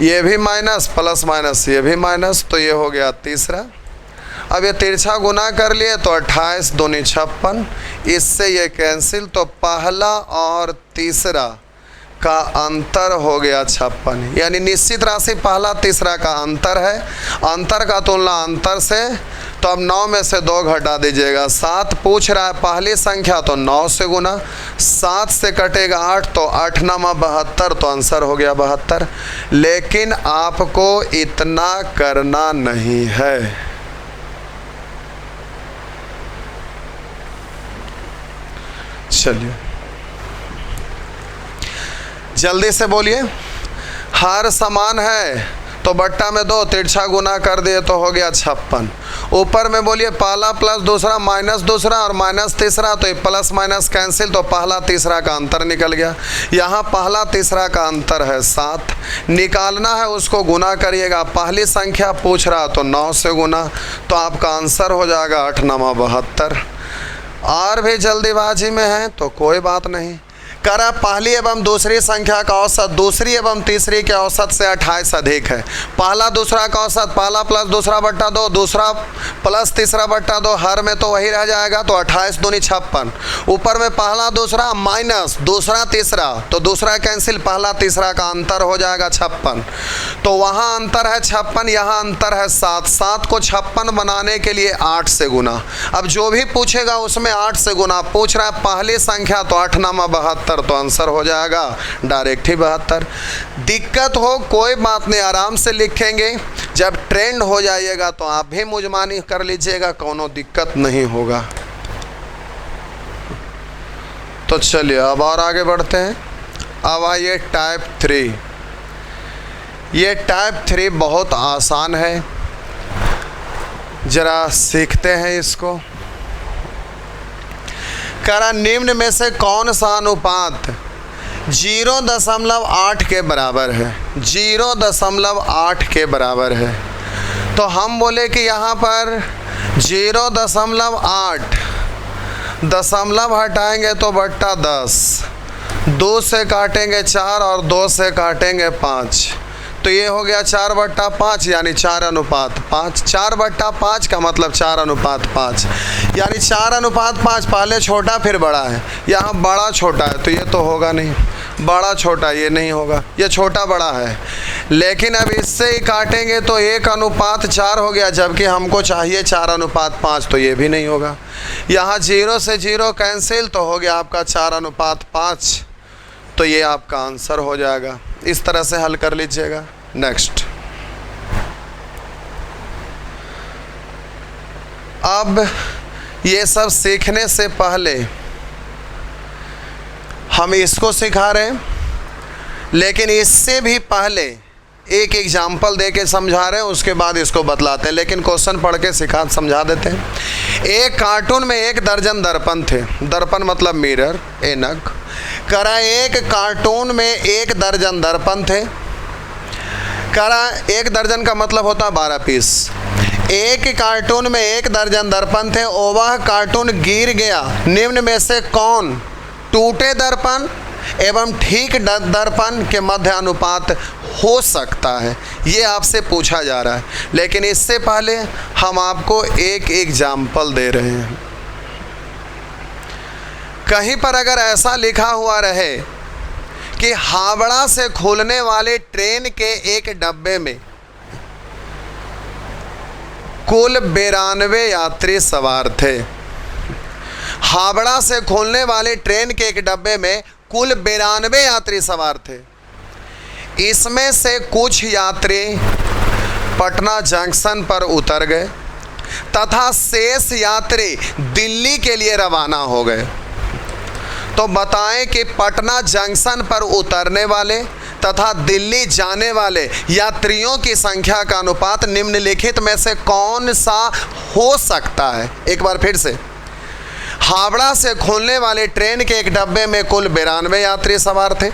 ये भी माइनस, प्लस माइनस ये भी माइनस, तो ये हो गया तीसरा। अब ये तिरछा गुना कर लिए तो 28 दूनी 56, इससे ये कैंसिल, तो पहला और तीसरा का अंतर हो गया 56, यानी निश्चित राशि पहला तीसरा का अंतर है, अंतर का तुलना अंतर से, तो अब 9 में से 2 घटा दीजिएगा। 7 पूछ रहा है पहली संख्या तो 9 से गुना, 7 से कटेगा 8 तो 8 9 72, तो आंसर हो गया 72। लेकिन आपको इतना करना नहीं है, चलिए जल्दी से बोलिए। हर समान है तो बट्टा में 2, तिरछा गुना कर दिए तो हो गया 56। ऊपर में बोलिए पहला प्लस दूसरा माइनस दूसरा और माइनस तीसरा, तो ये प्लस माइनस कैंसिल, तो पहला तीसरा का अंतर निकल गया। यहाँ पहला तीसरा का अंतर है 7, निकालना है उसको गुना करिएगा, पहली संख्या पूछ रहा तो 9 से गुना, तो आपका आंसर हो जाएगा 8 9 72। और भी जल्दीबाजी में है तो कोई बात नहीं, करा पहली एवं दूसरी संख्या का औसत दूसरी एवं तीसरी के औसत से 28 अधिक है। पहला दूसरा का औसत पहला प्लस दूसरा बट्टा 2, दूसरा प्लस तीसरा बट्टा 2, हर में तो वही रह जाएगा, तो 28 दूनी 56। ऊपर में पहला दूसरा माइनस दूसरा तीसरा, तो दूसरा कैंसिल, पहला तीसरा का अंतर हो जाएगा 56, तो वहाँ अंतर है 56, यहाँ अंतर है 7। 7 को 56 बनाने के लिए 8 से गुना, अब जो भी पूछेगा उसमें 8 से गुना पूछ रहा है, पहली संख्या तो 8 9 72, तो आंसर हो जाएगा डायरेक्ट ही 72। दिक्कत हो कोई बात नहीं, आराम से लिखेंगे, जब ट्रेंड हो जाइएगा तो आप भी मुजमानी कर लीजिएगा, कोनो दिक्कत नहीं होगा। तो चलिए अब और आगे बढ़ते हैं। अब आइए टाइप 3। ये टाइप 3 बहुत आसान है, जरा सीखते हैं इसको। करा निम्न में से कौन सा अनुपात 0.8 के बराबर है, 0.8 के बराबर है। तो हम बोले कि यहाँ पर 0.8, दशमलव हटाएंगे तो बट्टा 10, 2 से काटेंगे 4 और 2 से काटेंगे 5, तो ये हो गया 4/5, यानी 4:5। 4/5 का मतलब 4:5, यानी 4:5, पहले छोटा फिर बड़ा है, यहाँ बड़ा छोटा है तो ये तो होगा नहीं, बड़ा छोटा ये नहीं होगा, ये छोटा बड़ा है। लेकिन अब इससे ही काटेंगे तो 1:4 हो गया, जबकि हमको चाहिए 4:5, तो ये भी नहीं होगा। यहाँ 0 से 0 कैंसिल, तो हो गया आपका 4:5, तो ये आपका आंसर हो जाएगा। इस तरह से हल कर लीजिएगा। नेक्स्ट, अब ये सब सीखने से पहले हम इसको सिखा रहे हैं, लेकिन इससे भी पहले एक एग्जाम्पल दे के समझा रहे हैं, उसके बाद इसको बतलाते हैं। लेकिन क्वेश्चन पढ़ के समझा देते हैं। एक कार्टून में 1 दर्जन दर्पण थे। दर्पण मतलब मिरर, ऐनक। करा एक कार्टून में 1 दर्जन दर्पण थे। करा 1 दर्जन का मतलब होता है 12 पीस। एक कार्टून में 1 दर्जन दर्पण थे, और वह कार्टून गिर गया। निम्न में से कौन टूटे दर्पण एवं ठीक दर्पण के मध्य अनुपात हो सकता है, ये आपसे पूछा जा रहा है। लेकिन इससे पहले हम आपको एक एग्जाम्पल दे रहे हैं। कहीं पर अगर ऐसा लिखा हुआ रहे कि हावड़ा से खुलने वाले ट्रेन के एक डब्बे में कुल 92 यात्री सवार थे। हावड़ा से खुलने वाले ट्रेन के एक डब्बे में कुल 92 यात्री सवार थे। इसमें से कुछ यात्री पटना जंक्शन पर उतर गए तथा शेष यात्री दिल्ली के लिए रवाना हो गए। तो बताएं कि पटना जंक्शन पर उतरने वाले तथा दिल्ली जाने वाले यात्रियों की संख्या का अनुपात निम्नलिखित में से कौन सा हो सकता है। एक बार फिर से, हावड़ा से खुलने वाले ट्रेन के एक डब्बे में कुल 92 यात्री सवार थे।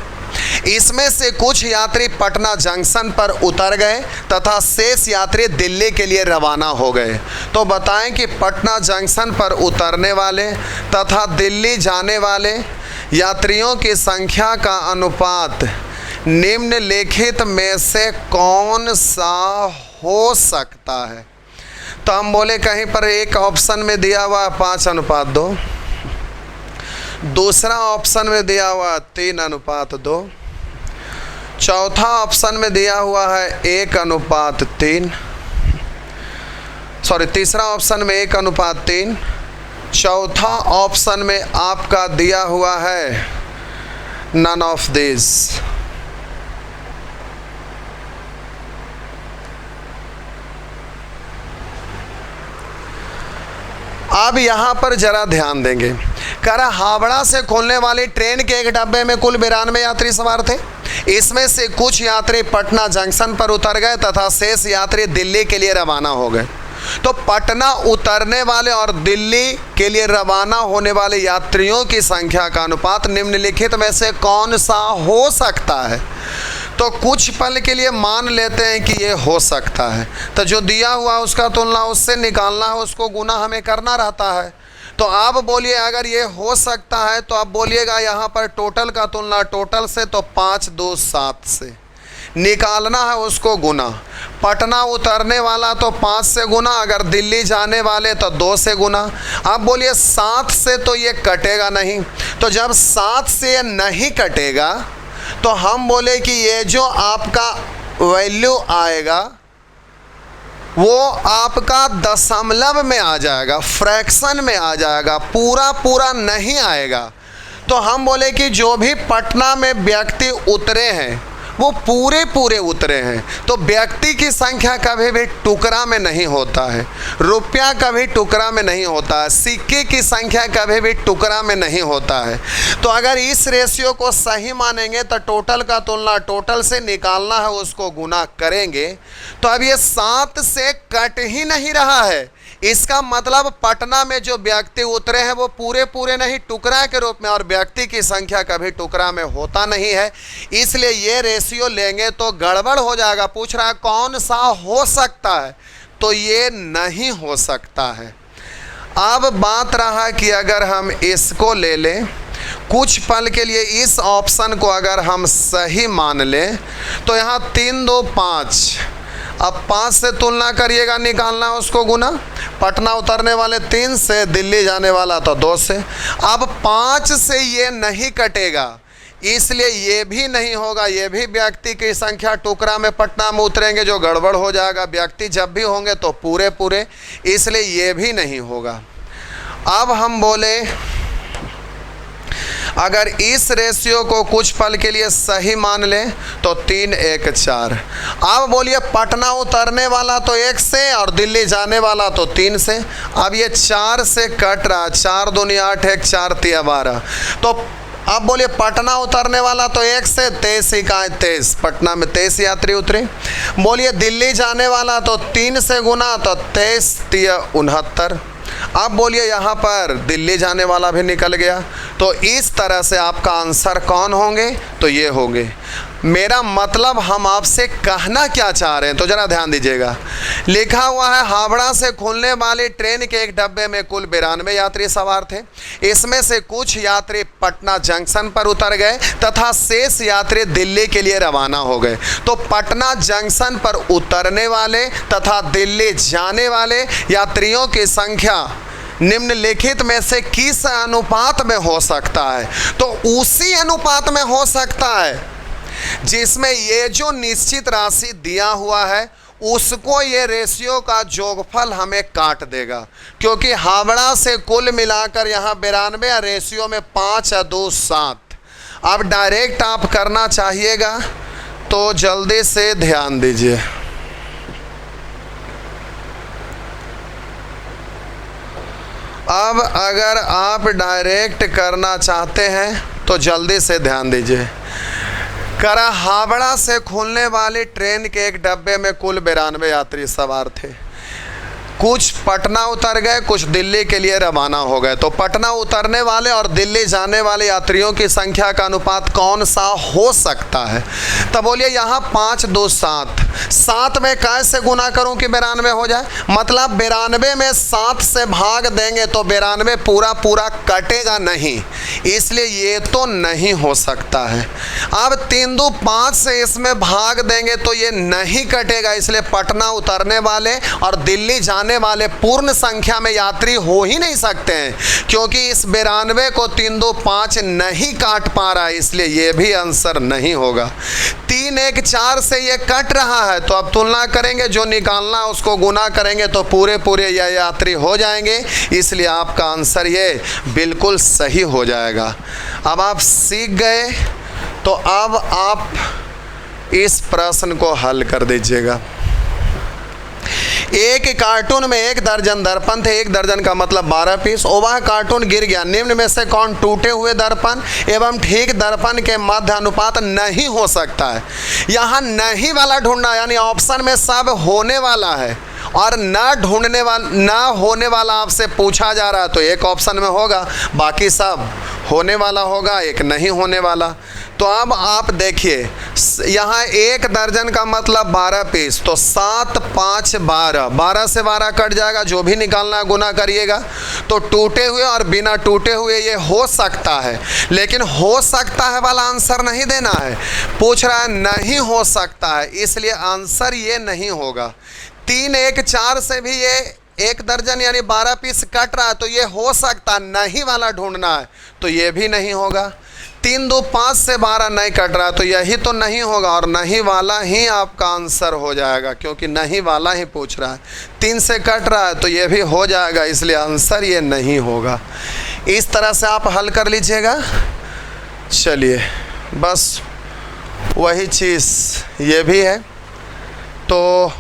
इसमें से कुछ यात्री पटना जंक्शन पर उतर गए तथा शेष यात्री दिल्ली के लिए रवाना हो गए। तो बताएं कि पटना जंक्शन पर उतरने वाले तथा दिल्ली जाने वाले यात्रियों की संख्या का अनुपात निम्नलिखित में से कौन सा हो सकता है। तो हम बोले कहीं पर एक ऑप्शन में दिया हुआ 5:2, दूसरा ऑप्शन में दिया हुआ 3:2, चौथा ऑप्शन में दिया हुआ है 1:3, तीसरा ऑप्शन में 1:3, चौथा ऑप्शन में आपका दिया हुआ है नन ऑफ दिस। अब यहाँ पर जरा ध्यान देंगे। कह रहा हावड़ा से खुलने वाली ट्रेन के एक डब्बे में कुल 92 यात्री सवार थे। इसमें से कुछ यात्री पटना जंक्शन पर उतर गए तथा शेष यात्री दिल्ली के लिए रवाना हो गए। तो पटना उतरने वाले और दिल्ली के लिए रवाना होने वाले यात्रियों की संख्या का अनुपात निम्नलिखित में से कौन सा हो सकता है। तो कुछ पल के लिए मान लेते हैं कि ये हो सकता है, तो जो दिया हुआ उसका तुलना उससे निकालना है, उसको गुना हमें करना रहता है। तो आप बोलिए अगर ये हो सकता है तो आप बोलिएगा यहाँ पर टोटल का तुलना टोटल से, तो 5 2 7 से निकालना है उसको गुना। पटना उतरने वाला तो 5 से गुना, अगर दिल्ली जाने वाले तो 2 से गुना। आप बोलिए 7 से तो ये कटेगा नहीं। तो जब 7 से नहीं कटेगा तो हम बोले कि ये जो आपका वैल्यू आएगा वो आपका दशमलव में आ जाएगा, फ्रैक्शन में आ जाएगा, पूरा नहीं आएगा। तो हम बोले कि जो भी पटना में व्यक्ति उतरे हैं वो पूरे उतरे हैं। तो व्यक्ति की संख्या कभी भी टुकड़ा में नहीं होता है, रुपया कभी टुकड़ा में नहीं होता है, सिक्के की संख्या कभी भी टुकड़ा में नहीं होता है। तो अगर इस रेशियो को सही मानेंगे तो टोटल का तुलना टोटल से निकालना है, उसको गुना करेंगे। तो अब ये 7 से कट ही नहीं रहा है। इसका मतलब पटना में जो व्यक्ति उतरे हैं वो पूरे नहीं, टुकड़ा के रूप में, और व्यक्ति की संख्या कभी टुकड़ा में होता नहीं है। इसलिए ये रेशियो लेंगे तो गड़बड़ हो जाएगा। पूछ रहा है कौन सा हो सकता है, तो ये नहीं हो सकता है। अब बात रहा कि अगर हम इसको ले लें, कुछ पल के लिए इस ऑप्शन को अगर हम सही मान लें तो यहाँ 3 2 5, अब 5 से तुलना करिएगा, निकालना उसको गुना। पटना उतरने वाले 3 से, दिल्ली जाने वाला तो 2 से। अब 5 से ये नहीं कटेगा, इसलिए ये भी नहीं होगा। ये भी व्यक्ति की संख्या टुकड़ा में पटना में उतरेंगे, जो गड़बड़ हो जाएगा। व्यक्ति जब भी होंगे तो पूरे, इसलिए ये भी नहीं होगा। अब हम बोले अगर इस रेशियो को कुछ पल के लिए सही मान लें तो 3, 1, 4। अब बोलिए पटना उतरने वाला तो 1 से और दिल्ली जाने वाला तो 3 से। अब ये 4 से कट रहा, 4 दूनी 8, 1 4 3 12। तो अब बोलिए पटना उतरने वाला तो 1 से, 23 इकाई 23, पटना में 23 यात्री उतरे। बोलिए दिल्ली जाने वाला तो 3 से गुना तो 23 3 69। अब बोलिए यहाँ पर दिल्ली जाने वाला भी निकल गया। तो इस तरह से आपका आंसर कौन होंगे, तो ये होंगे। मेरा मतलब हम आपसे कहना क्या चाह रहे हैं तो ज़रा ध्यान दीजिएगा। लिखा हुआ है हावड़ा से खुलने वाली ट्रेन के एक डब्बे में कुल 92 यात्री सवार थे। इसमें से कुछ यात्री पटना जंक्शन पर उतर गए तथा शेष यात्री दिल्ली के लिए रवाना हो गए। तो पटना जंक्शन पर उतरने वाले तथा दिल्ली जाने वाले यात्रियों की संख्या निम्नलिखित में से किस अनुपात में हो सकता है? तो उसी अनुपात में हो सकता है जिसमें ये जो निश्चित राशि दिया हुआ है उसको ये रेशियो का जोगफल हमें काट देगा, क्योंकि हावड़ा से कुल मिलाकर यहाँ 92 रेशियो में 5 2 7। अब डायरेक्ट आप करना चाहिएगा तो जल्दी से ध्यान दीजिए। अब अगर आप डायरेक्ट करना चाहते हैं तो जल्दी से ध्यान दीजिए। करा हावड़ा से खुलने वाली ट्रेन के एक डब्बे में कुल 92 यात्री सवार थे। कुछ पटना उतर गए, कुछ दिल्ली के लिए रवाना हो गए। तो पटना उतरने वाले और दिल्ली जाने वाले यात्रियों की संख्या का अनुपात कौन सा हो सकता है? तो बोलिए यहाँ 5 2 7। 7 में कैसे गुना करूँ कि 92 हो जाए? मतलब 92 में 7 से भाग देंगे तो 92 पूरा पूरा कटेगा नहीं, इसलिए ये तो नहीं हो सकता है। अब 3 2 5 से इसमें भाग देंगे तो ये नहीं कटेगा, इसलिए पटना उतरने वाले और दिल्ली जाने वाले पूर्ण संख्या में यात्री हो ही नहीं सकते हैं, क्योंकि इस 92 को 3 2 5 नहीं काट पा रहा है, इसलिए ये भी आंसर नहीं होगा। 3 1 4 से ये कट रहा है, तो अब तुलना करेंगे, जो निकालना है उसको गुना करेंगे तो पूरे पूरे ये यात्री हो जाएंगे, इसलिए आपका आंसर ये बिल्कुल सही हो जाएगा। अब आप सीख गए, तो अब आप इस प्रश्न को हल कर दीजिएगा। एक कार्टून में 1 दर्जन दर्पण थे। 1 दर्जन का मतलब 12 पीस। वह कार्टून गिर गया। निम्न में से कौन टूटे हुए दर्पण एवं ठीक दर्पण के मध्य अनुपात नहीं हो सकता है? यहाँ नहीं वाला ढूंढना, यानी ऑप्शन में सब होने वाला है और ना होने वाला आपसे पूछा जा रहा है, तो एक ऑप्शन में होगा, बाकी सब होने वाला होगा, एक नहीं होने वाला। तो अब आप देखिए, यहाँ 1 दर्जन का मतलब 12 पीस, तो 7 5 12, 12 से 12 कट जाएगा, जो भी निकालना है गुना करिएगा। तो टूटे हुए और बिना टूटे हुए ये हो सकता है, लेकिन हो सकता है वाला आंसर नहीं देना है, पूछ रहा है नहीं हो सकता है, इसलिए आंसर ये नहीं होगा। 3 1 4 से भी ये 1 दर्जन यानी 12 पीस कट रहा है, तो ये हो सकता नहीं वाला ढूंढना है, तो ये भी नहीं होगा। 3 2 5 से 12 नहीं कट रहा है, तो यही तो नहीं होगा, और नहीं वाला ही आपका आंसर हो जाएगा, क्योंकि नहीं वाला ही पूछ रहा है। 3 से कट रहा है तो ये भी हो जाएगा, इसलिए आंसर ये नहीं होगा। इस तरह से आप हल कर लीजिएगा। चलिए, बस वही चीज़ ये भी है। तो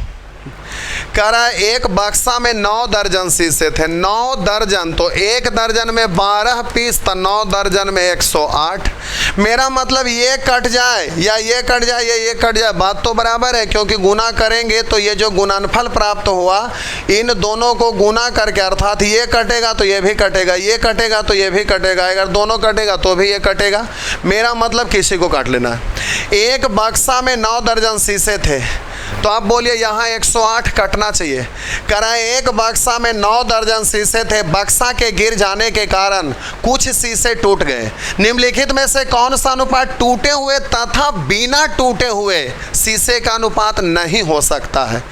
कह रहा है एक बक्सा में 9 दर्जन शीशे थे। 9 दर्जन, तो 1 दर्जन में 12 पीस, तो 9 दर्जन में 108। मेरा मतलब ये कट जाए या ये कट जाए या ये कट जाए, बात तो बराबर है, क्योंकि गुना करेंगे तो ये जो गुणनफल प्राप्त हुआ, इन दोनों को गुना करके, अर्थात ये कटेगा तो ये भी कटेगा, ये कटेगा तो ये भी कटेगा, अगर दोनों कटेगा तो भी ये कटेगा। मेरा मतलब किसी को काट लेना है। एक बक्सा में 9 दर्जन शीशे थे, तो आप बोलिए यहाँ 108 कटना चाहिए। करा एक बक्सा में 9 दर्जन शीशे थे, बक्सा के गिर जाने के कारण कुछ शीशे टूट गए। निम्नलिखित में से कौन सा अनुपात टूटे हुए तथा बिना टूटे हुए शीशे का अनुपात नहीं हो सकता है?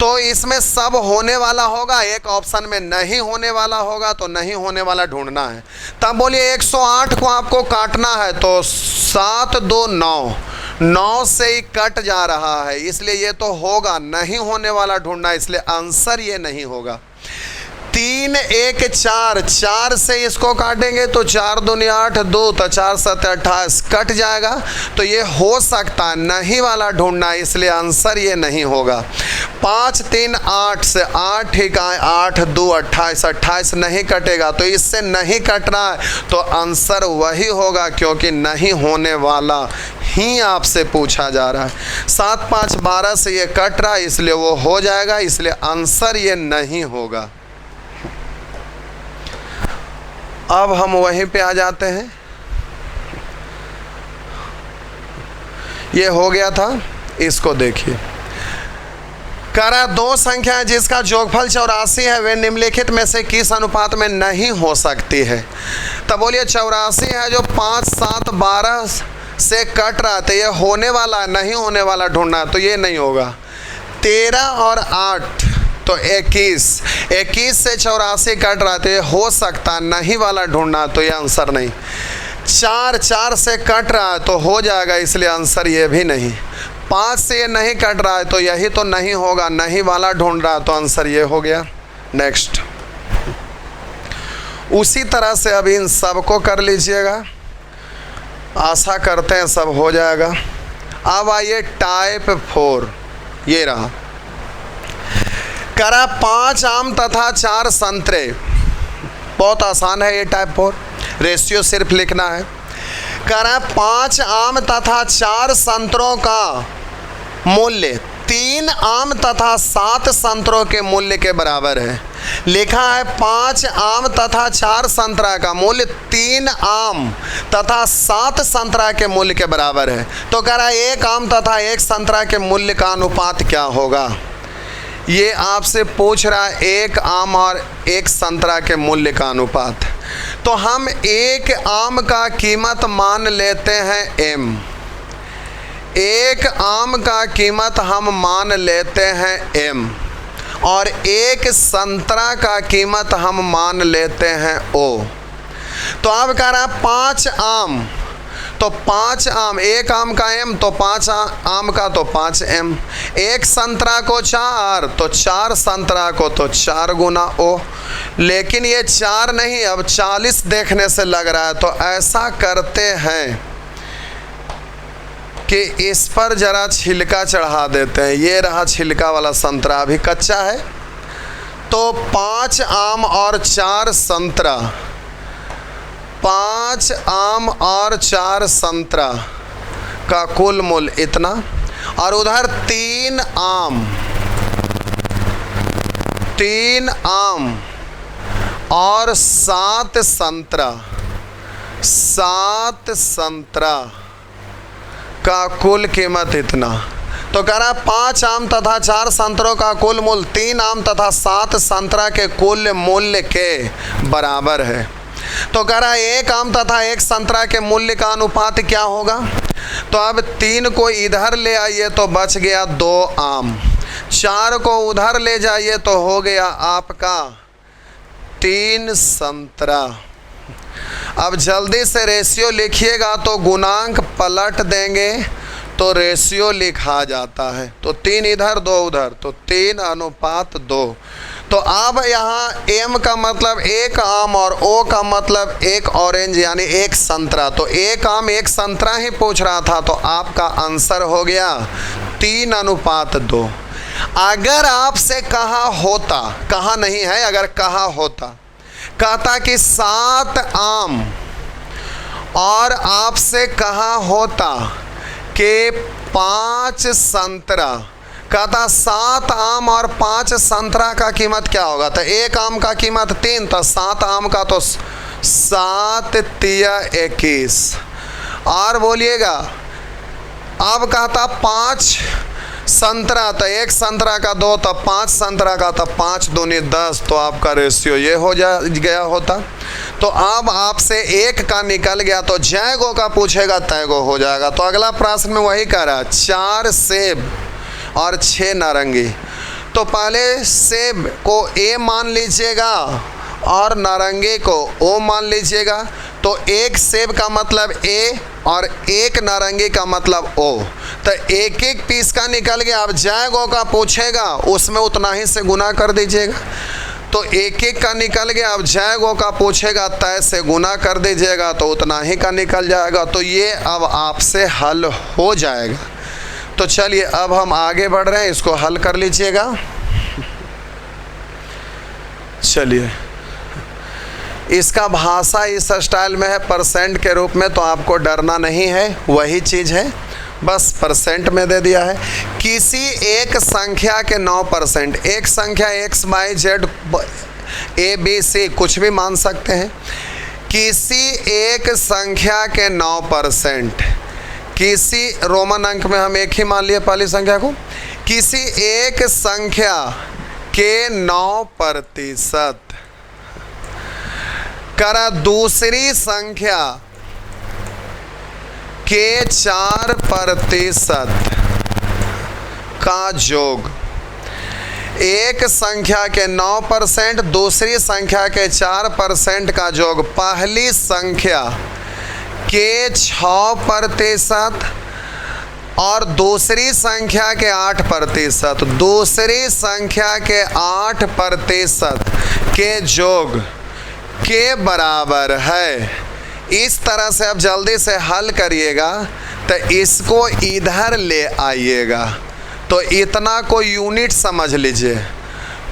तो इसमें सब होने वाला होगा, एक ऑप्शन में नहीं होने वाला होगा, तो नहीं होने वाला ढूंढना है। तब बोलिए 108 को आपको काटना है, तो 7 2 9, 9 से ही कट जा रहा है, इसलिए ये तो होगा, नहीं होने वाला ढूंढना, इसलिए आंसर ये नहीं होगा। 3 1 4, 4 से इसको काटेंगे तो 4 दूनी 8, 2 तो 4 7 28 कट जाएगा। तो ये हो सकता नहीं वाला ढूंढना, इसलिए आंसर ये नहीं होगा। 5 3 8 से 8 ठीक है, 8 2 28, 28 नहीं कटेगा, तो इससे नहीं कट रहा है तो आंसर वही होगा, क्योंकि नहीं होने वाला ही आपसे पूछा जा रहा है। 7 5 12 से ये कट रहा है, इसलिए वो हो जाएगा, इसलिए आंसर ये नहीं होगा। अब हम वहीं पे आ जाते हैं। ये हो गया था, इसको देखिए। करा दो संख्याएं जिसका जोगफल 84 है, वे निम्नलिखित में से किस अनुपात में नहीं हो सकती है। तब बोलिए 84 है जो 5 7 12 से कट रहा था, ये होने वाला नहीं होने वाला ढूंढना, तो ये नहीं होगा। 13 और 8 तो 21, 21 से 84 कट रहा था, ये हो सकता नहीं वाला ढूंढना, तो ये आंसर नहीं। 4 4 से कट रहा है तो हो जाएगा, इसलिए आंसर ये भी नहीं। 5 से ये नहीं कट रहा है तो यही तो नहीं होगा, नहीं वाला ढूंढ रहा है, तो आंसर ये हो गया। नेक्स्ट, उसी तरह से अभी इन सबको कर लीजिएगा, आशा करते हैं सब हो जाएगा। अब आइए टाइप 4, ये रहा। करा 5 आम तथा 4 संतरे, बहुत आसान है ये टाइप 4, रेशियो सिर्फ लिखना है। करा 5 आम तथा 4 संतरों का मूल्य 3 आम तथा 7 संतरों के मूल्य के बराबर है। लिखा है 5 आम तथा 4 संतरा का मूल्य 3 आम तथा 7 संतरा के मूल्य के बराबर है। तो कह रहा है 1 आम तथा 1 संतरा के मूल्य का अनुपात क्या होगा। ये आपसे पूछ रहा है 1 आम और 1 संतरा के मूल्य का अनुपात। तो हम 1 आम का कीमत मान लेते हैं m, 1 आम का कीमत हम मान लेते हैं m, और 1 संतरा का कीमत हम मान लेते हैं o। तो अब कह रहा है 5 आम, तो 5 आम, 1 आम का m तो 5 आम का तो 5 m, 1 संतरा को 4 तो 4 संतरा को तो 4 गुना o। लेकिन ये 4 नहीं, अब 40 देखने से लग रहा है, तो ऐसा करते हैं कि इस पर जरा छिलका चढ़ा देते हैं। ये रहा छिलका वाला संतरा, अभी कच्चा है। तो 5 आम और 4 संतरा, 5 आम और 4 संतरा का कुल मूल्य इतना, और उधर 3 आम और 7 संतरा, 7 संतरा का कुल कीमत इतना। तो कह रहा 5 आम तथा 4 संतरों का कुल मूल्य 3 आम तथा 7 संतरा के कुल मूल्य के बराबर है। तो कह रहा है 1 आम तथा 1 संतरा के मूल्य का अनुपात क्या होगा। तो अब 3 को इधर ले आइए तो बच गया 2 आम, 4 को उधर ले जाइए तो हो गया आपका 3 संतरा। अब जल्दी से रेशियो लिखिएगा, तो गुणांक पलट देंगे तो रेशियो लिखा जाता है। तो 3 इधर 2 उधर, तो 3 अनुपात 2। तो अब यहाँ m का मतलब 1 आम और o का मतलब 1 ऑरेंज यानी 1 संतरा। तो 1 आम 1 संतरा ही पूछ रहा था, तो आपका आंसर हो गया 3 अनुपात 2। अगर आपसे कहा होता, कहा नहीं है, अगर कहा होता, कहता कि 7 आम, और आपसे कहा होता कि 5 संतरा, कहता 7 आम और 5 संतरा का कीमत क्या होगा। तो 1 आम का कीमत 3, तो 7 आम का तो 7 तिया 21। और बोलिएगा, अब कहता 5 संतरा, तो 1 संतरा का 2, तो 5 संतरा का तो 5 दूनी 10, तो आपका रेशियो ये हो गया होता। तो अब आपसे 1 का निकल गया, तो जय गो का पूछेगा तय गो हो जाएगा। तो अगला प्रश्न में वही कह रहा है 4 सेब और 6 नारंगी। तो पहले सेब को A मान लीजिएगा और नारंगी को O मान लीजिएगा। तो 1 सेब का मतलब A और 1 नारंगी का मतलब O। तो 1-1 पीस का निकल गया। अब जय गो का पूछेगा, उसमें उतना ही से गुना कर दीजिएगा। तो एक एक का निकल गया। अब जय गो का पूछेगा, तय से गुना कर दीजिएगा तो उतना ही का निकल जाएगा। तो ये अब आपसे हल हो जाएगा। तो चलिए अब हम आगे बढ़ रहे हैं, इसको हल कर लीजिएगा। चलिए, इसका भाषा इस स्टाइल में है परसेंट के रूप में, तो आपको डरना नहीं है, वही चीज़ है, बस परसेंट में दे दिया है। किसी एक संख्या के 9%, एक संख्या X Y Z A B C कुछ भी मान सकते हैं। किसी एक संख्या के 9%, किसी रोमन अंक में हम एक ही मान लिए पहली संख्या को, किसी एक संख्या के 9% करा दूसरी संख्या के 4% का जोग। एक संख्या के 9%, दूसरी संख्या के 4% का जोग। पहली संख्या के 6% और दूसरी संख्या के 8%, दूसरी संख्या के 8% के जोग के बराबर है। इस तरह से अब जल्दी से हल करिएगा, तो इसको इधर ले आइएगा, तो इतना को यूनिट समझ लीजिए।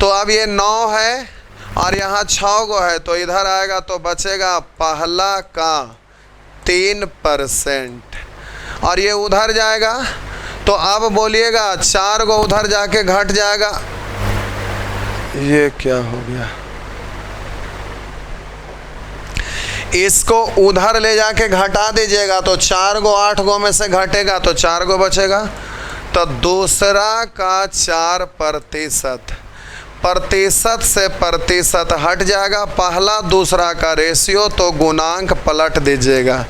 तो अब ये 9 है और यहाँ 6 गो है, तो इधर आएगा तो बचेगा पहला का 3% और ये उधर जाएगा। तो अब बोलिएगा 4 गो उधर जाके घट जाएगा। ये क्या हो गया? इसको उधर ले जाके घटा दीजिएगा, तो 4 गो 8 गो में से घटेगा तो 4 गो बचेगा। तो दूसरा का 4%, प्रतिशत से प्रतिशत हट जाएगा। पहला दूसरा का रेशियो, तो गुणांक पलट दीजिएगा,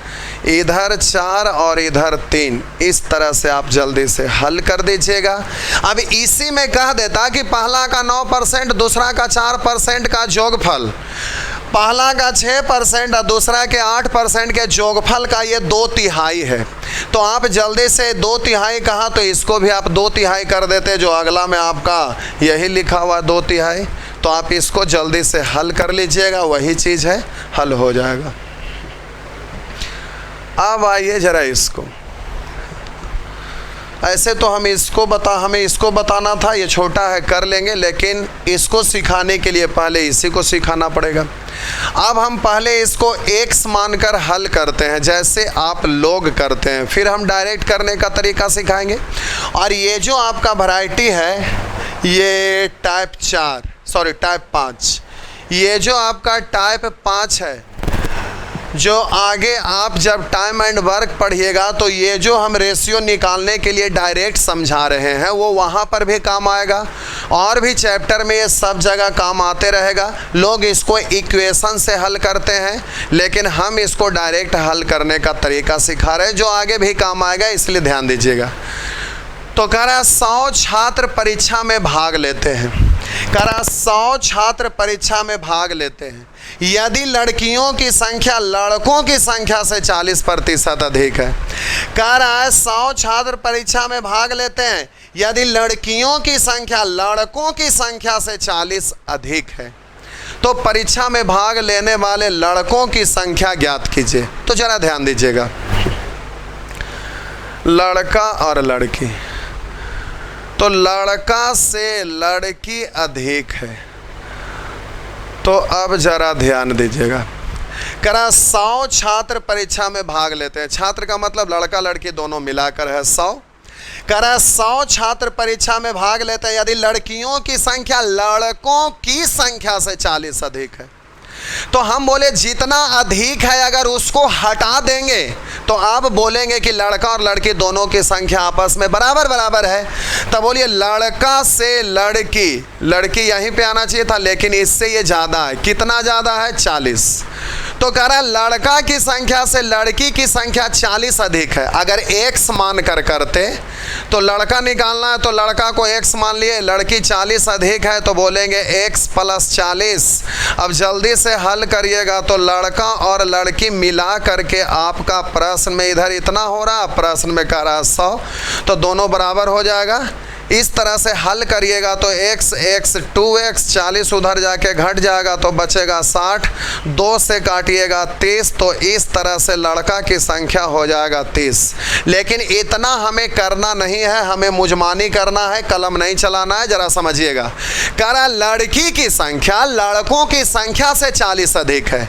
इधर 4 और इधर 3। इस तरह से आप जल्दी से हल कर दीजिएगा। अब इसी में कह देता कि पहला का 9%, दूसरा का 4% का जोगफल, पहला का 6% और दूसरा के 8% के जोगफल का ये 2/3 है। तो आप जल्दी से 2/3 कहा, तो इसको भी आप 2/3 कर देते, जो अगला में आपका यही लिखा हुआ 2/3। तो आप इसको जल्दी से हल कर लीजिएगा, वही चीज़ है, हल हो जाएगा। अब आइए जरा इसको, ऐसे तो हमें इसको बताना था, ये छोटा है कर लेंगे, लेकिन इसको सिखाने के लिए पहले इसी को सिखाना पड़ेगा। अब हम पहले इसको x मानकर हल करते हैं, जैसे आप लोग करते हैं, फिर हम डायरेक्ट करने का तरीका सिखाएंगे। और ये जो आपका वैरायटी है, ये टाइप 5, ये जो आपका टाइप 5 है, जो आगे आप जब टाइम एंड वर्क पढ़िएगा तो ये जो हम रेशियो निकालने के लिए डायरेक्ट समझा रहे हैं वो वहाँ पर भी काम आएगा, और भी चैप्टर में ये सब जगह काम आते रहेगा। लोग इसको इक्वेशन से हल करते हैं, लेकिन हम इसको डायरेक्ट हल करने का तरीका सिखा रहे हैं, जो आगे भी काम आएगा, इसलिए ध्यान दीजिएगा। तो कह रहा 100 छात्र परीक्षा में भाग लेते हैं, कह रहा 100 छात्र परीक्षा में भाग लेते हैं, यदि लड़कियों की संख्या लड़कों की संख्या से 40% अधिक है। कह रहा है 100 छात्र परीक्षा में भाग लेते हैं, यदि लड़कियों की संख्या लड़कों की संख्या से 40 अधिक है, तो परीक्षा में भाग लेने वाले लड़कों की संख्या ज्ञात कीजिए। तो जरा ध्यान दीजिएगा, लड़का और लड़की, तो लड़का से लड़की अधिक है। तो अब जरा ध्यान दीजिएगा, करा 100 छात्र परीक्षा में भाग लेते हैं, छात्र का मतलब लड़का लड़की दोनों मिलाकर है 100। करा 100 छात्र परीक्षा में भाग लेते हैं, यदि लड़कियों की संख्या लड़कों की संख्या से 40 अधिक है। तो हम बोले जितना अधिक है अगर उसको हटा देंगे तो आप बोलेंगे कि लड़का और लड़की दोनों की संख्या आपस में बराबर बराबर है। तब बोलिए लड़का से लड़की, लड़की यहीं पे आना चाहिए था, लेकिन इससे ये ज़्यादा है। कितना ज़्यादा है? 40। तो कह रहा है लड़का की संख्या से लड़की की संख्या 40 अधिक है। अगर x मान कर करते तो लड़का निकालना है, तो लड़का को x मान लिए, लड़की 40 अधिक है, तो बोलेंगे x + 40। अब जल्दी से हल करिएगा, तो लड़का और लड़की मिला करके आपका प्रश्न में इधर इतना हो रहा, प्रश्न में कह रहा 100, तो दोनों बराबर हो जाएगा। इस तरह से हल करिएगा तो x 2x 40 उधर जाके घट जाएगा तो बचेगा 60, 2 से काटिएगा 30, तो इस तरह से लड़का की संख्या हो जाएगा 30। लेकिन इतना हमें करना नहीं है, हमें मुजमानी करना है, कलम नहीं चलाना है। जरा समझिएगा, कह रहा लड़की की संख्या लड़कों की संख्या से 40 अधिक है।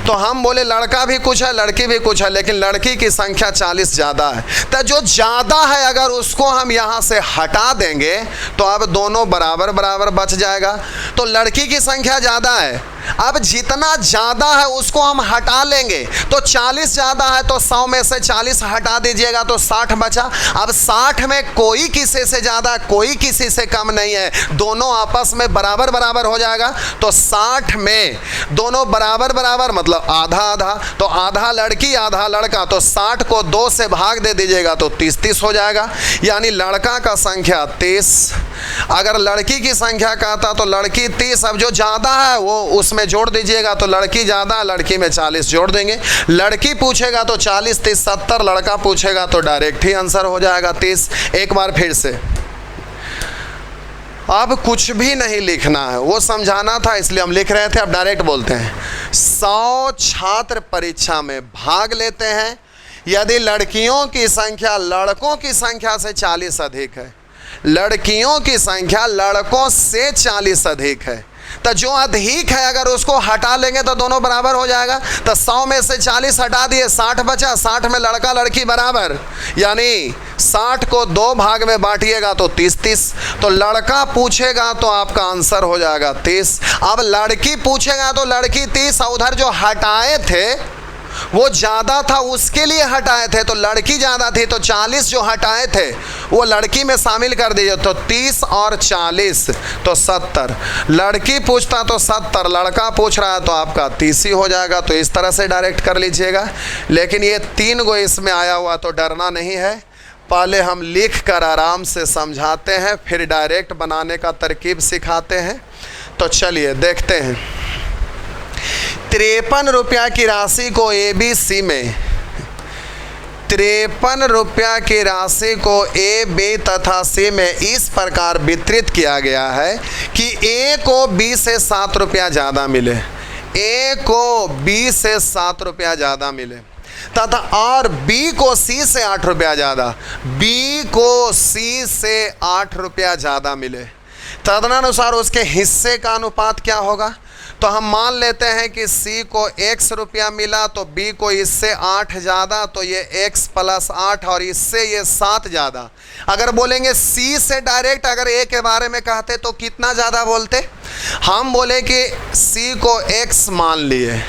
तो हम बोले लड़का भी कुछ है लड़की भी कुछ है, लेकिन लड़की की संख्या 40 ज़्यादा है। तो जो ज़्यादा है अगर उसको हम यहाँ से हटा देंगे तो अब दोनों बराबर बराबर बच जाएगा। तो लड़की की संख्या ज़्यादा है, अब जितना ज़्यादा है उसको हम हटा लेंगे तो 40 ज़्यादा है, तो 100 में से 40 हटा दीजिएगा तो 60 बचा। अब 60 में कोई किसी से ज़्यादा कोई किसी से कम नहीं है, दोनों आपस में बराबर बराबर हो जाएगा। तो 60 में दोनों बराबर बराबर मतलब आधा आधा, तो आधा लड़की आधा लड़का, तो 60 को 2 से भाग दे दीजिएगा तो 30 हो जाएगा। यानी लड़का का संख्या 30, अगर लड़की की संख्या कहता तो लड़की 30, अब जो ज़्यादा है वो उसमें जोड़ दीजिएगा तो लड़की ज़्यादा, लड़की में 40 जोड़ देंगे। लड़की पूछेगा तो 40 30 70, लड़का पूछेगा तो डायरेक्ट ही आंसर हो जाएगा 30। एक बार फिर से, अब कुछ भी नहीं लिखना है, वो समझाना था इसलिए हम लिख रहे थे, अब डायरेक्ट बोलते हैं। 100 छात्र परीक्षा में भाग लेते हैं, यदि लड़कियों की संख्या लड़कों की संख्या से 40 अधिक है, लड़कियों की संख्या लड़कों से 40 अधिक है, तो जो अधिक है अगर उसको हटा लेंगे तो दोनों बराबर हो जाएगा। तो 100 में से 40 हटा दिए, 60 बचा, 60 में लड़का लड़की बराबर, यानी 60 को 2 भाग में बांटिएगा तो 30। तो लड़का पूछेगा तो आपका आंसर हो जाएगा 30। अब लड़की पूछेगा तो लड़की 30, उधर जो हटाए थे वो ज़्यादा था उसके लिए हटाए थे, तो लड़की ज़्यादा थी तो 40 जो हटाए थे वो लड़की में शामिल कर दीजिए, तो 30 और 40 तो 70। लड़की पूछता तो 70, लड़का पूछ रहा है तो आपका 30 ही हो जाएगा। तो इस तरह से डायरेक्ट कर लीजिएगा। लेकिन ये 3 गो इसमें आया हुआ तो डरना नहीं है, पहले हम लिख कर आराम से समझाते हैं, फिर डायरेक्ट बनाने का तरकीब सिखाते हैं। तो चलिए देखते हैं। 53 रुपया की राशि को ABC में 53 रुपया की राशि को A, B तथा C में इस प्रकार वितरित किया गया है कि A को B से 7 रुपया ज़्यादा मिले, A को B से 7 रुपया ज़्यादा मिले तथा और B को C से 8 रुपया ज़्यादा, B को C से 8 रुपया ज़्यादा मिले। तदनुसार उसके हिस्से का अनुपात क्या होगा? तो हम मान लेते हैं कि C को X रुपया मिला तो B को इससे 8 ज़्यादा, तो ये X प्लस 8 और इससे ये 7 ज़्यादा। अगर बोलेंगे C से डायरेक्ट अगर A के बारे में कहते तो कितना ज़्यादा बोलते? हम बोले कि C को X मान लिए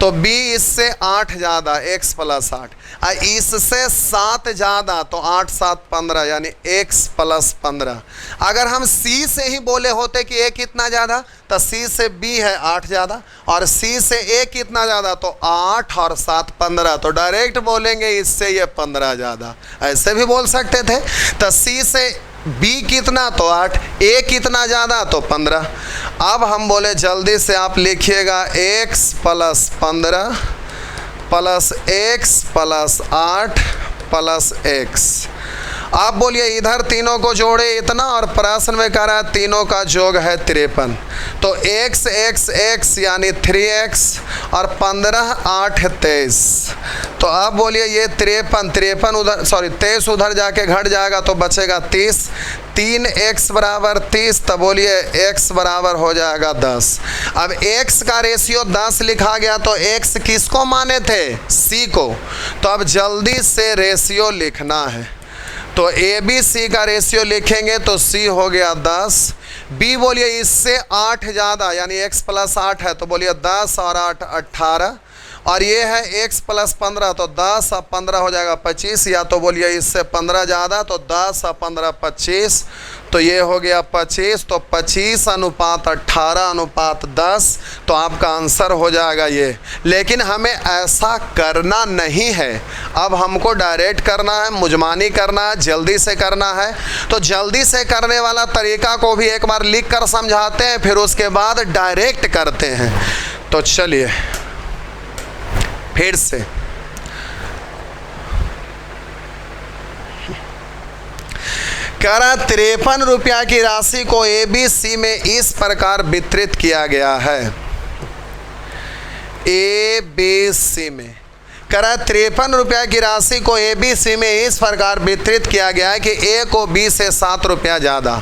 तो B इससे 8 ज़्यादा, X प्लस 8, इससे 7 ज़्यादा तो 8 7 15 यानी X प्लस 15। अगर हम C से ही बोले होते कि A कितना ज़्यादा, तो C से B है 8 ज़्यादा और C से A कितना ज़्यादा, तो 8 और 7 15, तो डायरेक्ट बोलेंगे इससे ये 15 ज़्यादा। ऐसे भी बोल सकते थे। तो C से B कितना तो 8, A कितना ज़्यादा तो 15। अब हम बोले जल्दी से आप लिखिएगा X plus 15 plus X plus 8 plus X। आप बोलिए इधर तीनों को जोड़े इतना और प्रश्न में कह रहा है तीनों का योग है 53, तो x x x यानी 3x और 15 8 23। तो आप बोलिए ये 53 उधर 23 उधर जाके घट जाएगा तो बचेगा 30, 3x बराबर 30, तो बोलिए x बराबर हो जाएगा 10। अब x का रेशियो 10 लिखा गया तो x किसको माने थे? C को। तो अब जल्दी से रेशियो लिखना है, तो ABC का रेशियो लिखेंगे तो C हो गया 10, B बोलिए इससे 8 ज़्यादा यानी x प्लस 8 है तो बोलिए 10 और 8 18, और ये है x प्लस 15 तो 10 और 15 हो जाएगा 25, या तो बोलिए इससे 15 ज़्यादा तो 10 और 15 25, तो ये हो गया 25, तो 25 अनुपात 18 अनुपात 10, तो आपका आंसर हो जाएगा ये। लेकिन हमें ऐसा करना नहीं है, अब हमको डायरेक्ट करना है, मुजमानी करना है, जल्दी से करना है। तो जल्दी से करने वाला तरीका को भी एक बार लिख कर समझाते हैं, फिर उसके बाद डायरेक्ट करते हैं। तो चलिए फिर से करा 53 रुपया की राशि को ABC में इस प्रकार वितरित किया गया है। ABC में करा 53 रुपया की राशि को ABC में इस प्रकार वितरित किया गया है कि A को B से 7 रुपया ज़्यादा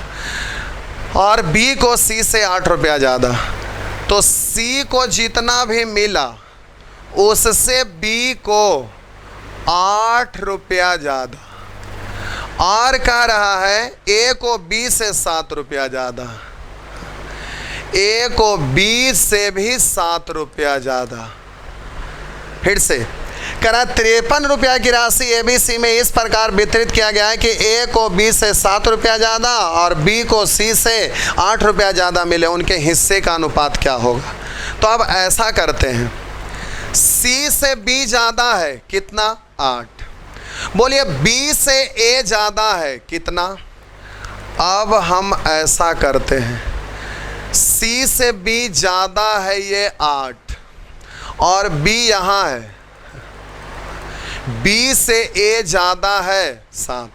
और B को C से 8 रुपया ज़्यादा। तो C को जितना भी मिला उससे B को 8 रुपया ज़्यादा, और कह रहा है A को B से 7 रुपया ज़्यादा, A को B से भी 7 रुपया ज़्यादा। फिर से करा 53 रुपया की राशि ABC में इस प्रकार वितरित किया गया है कि A को B से 7 रुपया ज़्यादा और B को C से 8 रुपया ज़्यादा मिले, उनके हिस्से का अनुपात क्या होगा। तो अब ऐसा करते हैं, C से B ज़्यादा है कितना, 8। बोलिए B से A ज़्यादा है कितना। अब हम ऐसा करते हैं, C से B ज़्यादा है ये 8 और B यहाँ है, B से A ज़्यादा है 7।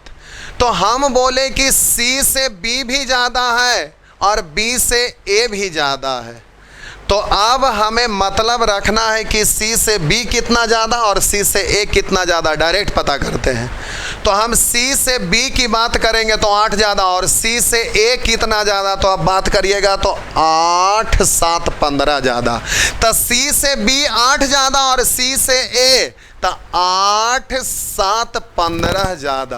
तो हम बोले कि C से B भी ज़्यादा है और B से A भी ज़्यादा है। तो अब हमें मतलब रखना है कि C से B कितना ज़्यादा और C से A कितना ज़्यादा, डायरेक्ट पता करते हैं। तो हम C से B की बात करेंगे तो 8 ज़्यादा, और C से A कितना ज़्यादा, तो अब बात करिएगा तो 8 7 15 ज़्यादा। तो C से B 8 ज़्यादा और C से A तो 8 7 15 ज़्यादा।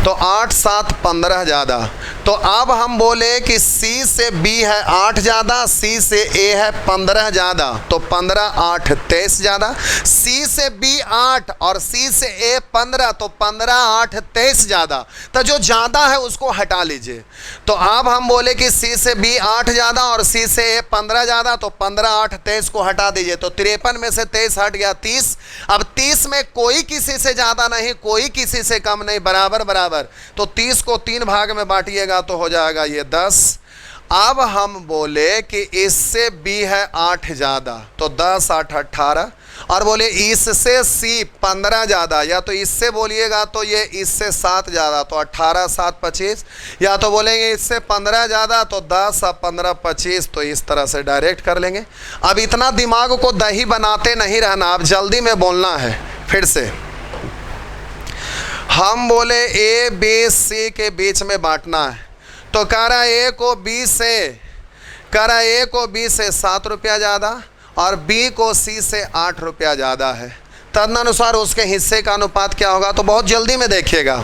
तो 8 7 15 ज़्यादा। तो अब हम बोले कि C से B है 8 ज़्यादा, C से A है 15 ज़्यादा, तो 15 8 23 ज़्यादा। C से B 8 और C से A 15, तो 15 8 23 ज़्यादा। तो जो ज़्यादा है उसको हटा लीजिए। तो अब हम बोले कि C से B 8 ज़्यादा और C से A 15 ज़्यादा, तो 15 8 23 को हटा दीजिए। तो 53 में से 23 हट गया 30। अब 30 में कोई किसी से ज़्यादा नहीं, कोई किसी से कम नहीं, बराबर बराबर। तो 30 को 3 भाग में बांटिएगा तो हो जाएगा ये 10। अब हम बोले कि इससे B है 8 ज़्यादा, तो 10 8 18, और बोले इससे C 15 ज़्यादा, या तो इससे बोलिएगा तो ये इससे 7 ज़्यादा, तो 18 7 25, या तो बोलेंगे इससे 15 ज़्यादा तो 10 15 25। तो इस तरह से डायरेक्ट कर लेंगे। अब इतना दिमाग को दही बनाते नहीं रहना, अब जल्दी में बोलना है। फिर से हम बोले A B C के बीच में बांटना है, तो कह रहा A को B से 7 रुपया ज़्यादा और B को C से 8 रुपया ज़्यादा है। तदनुसार उसके हिस्से का अनुपात क्या होगा, तो बहुत जल्दी में देखिएगा।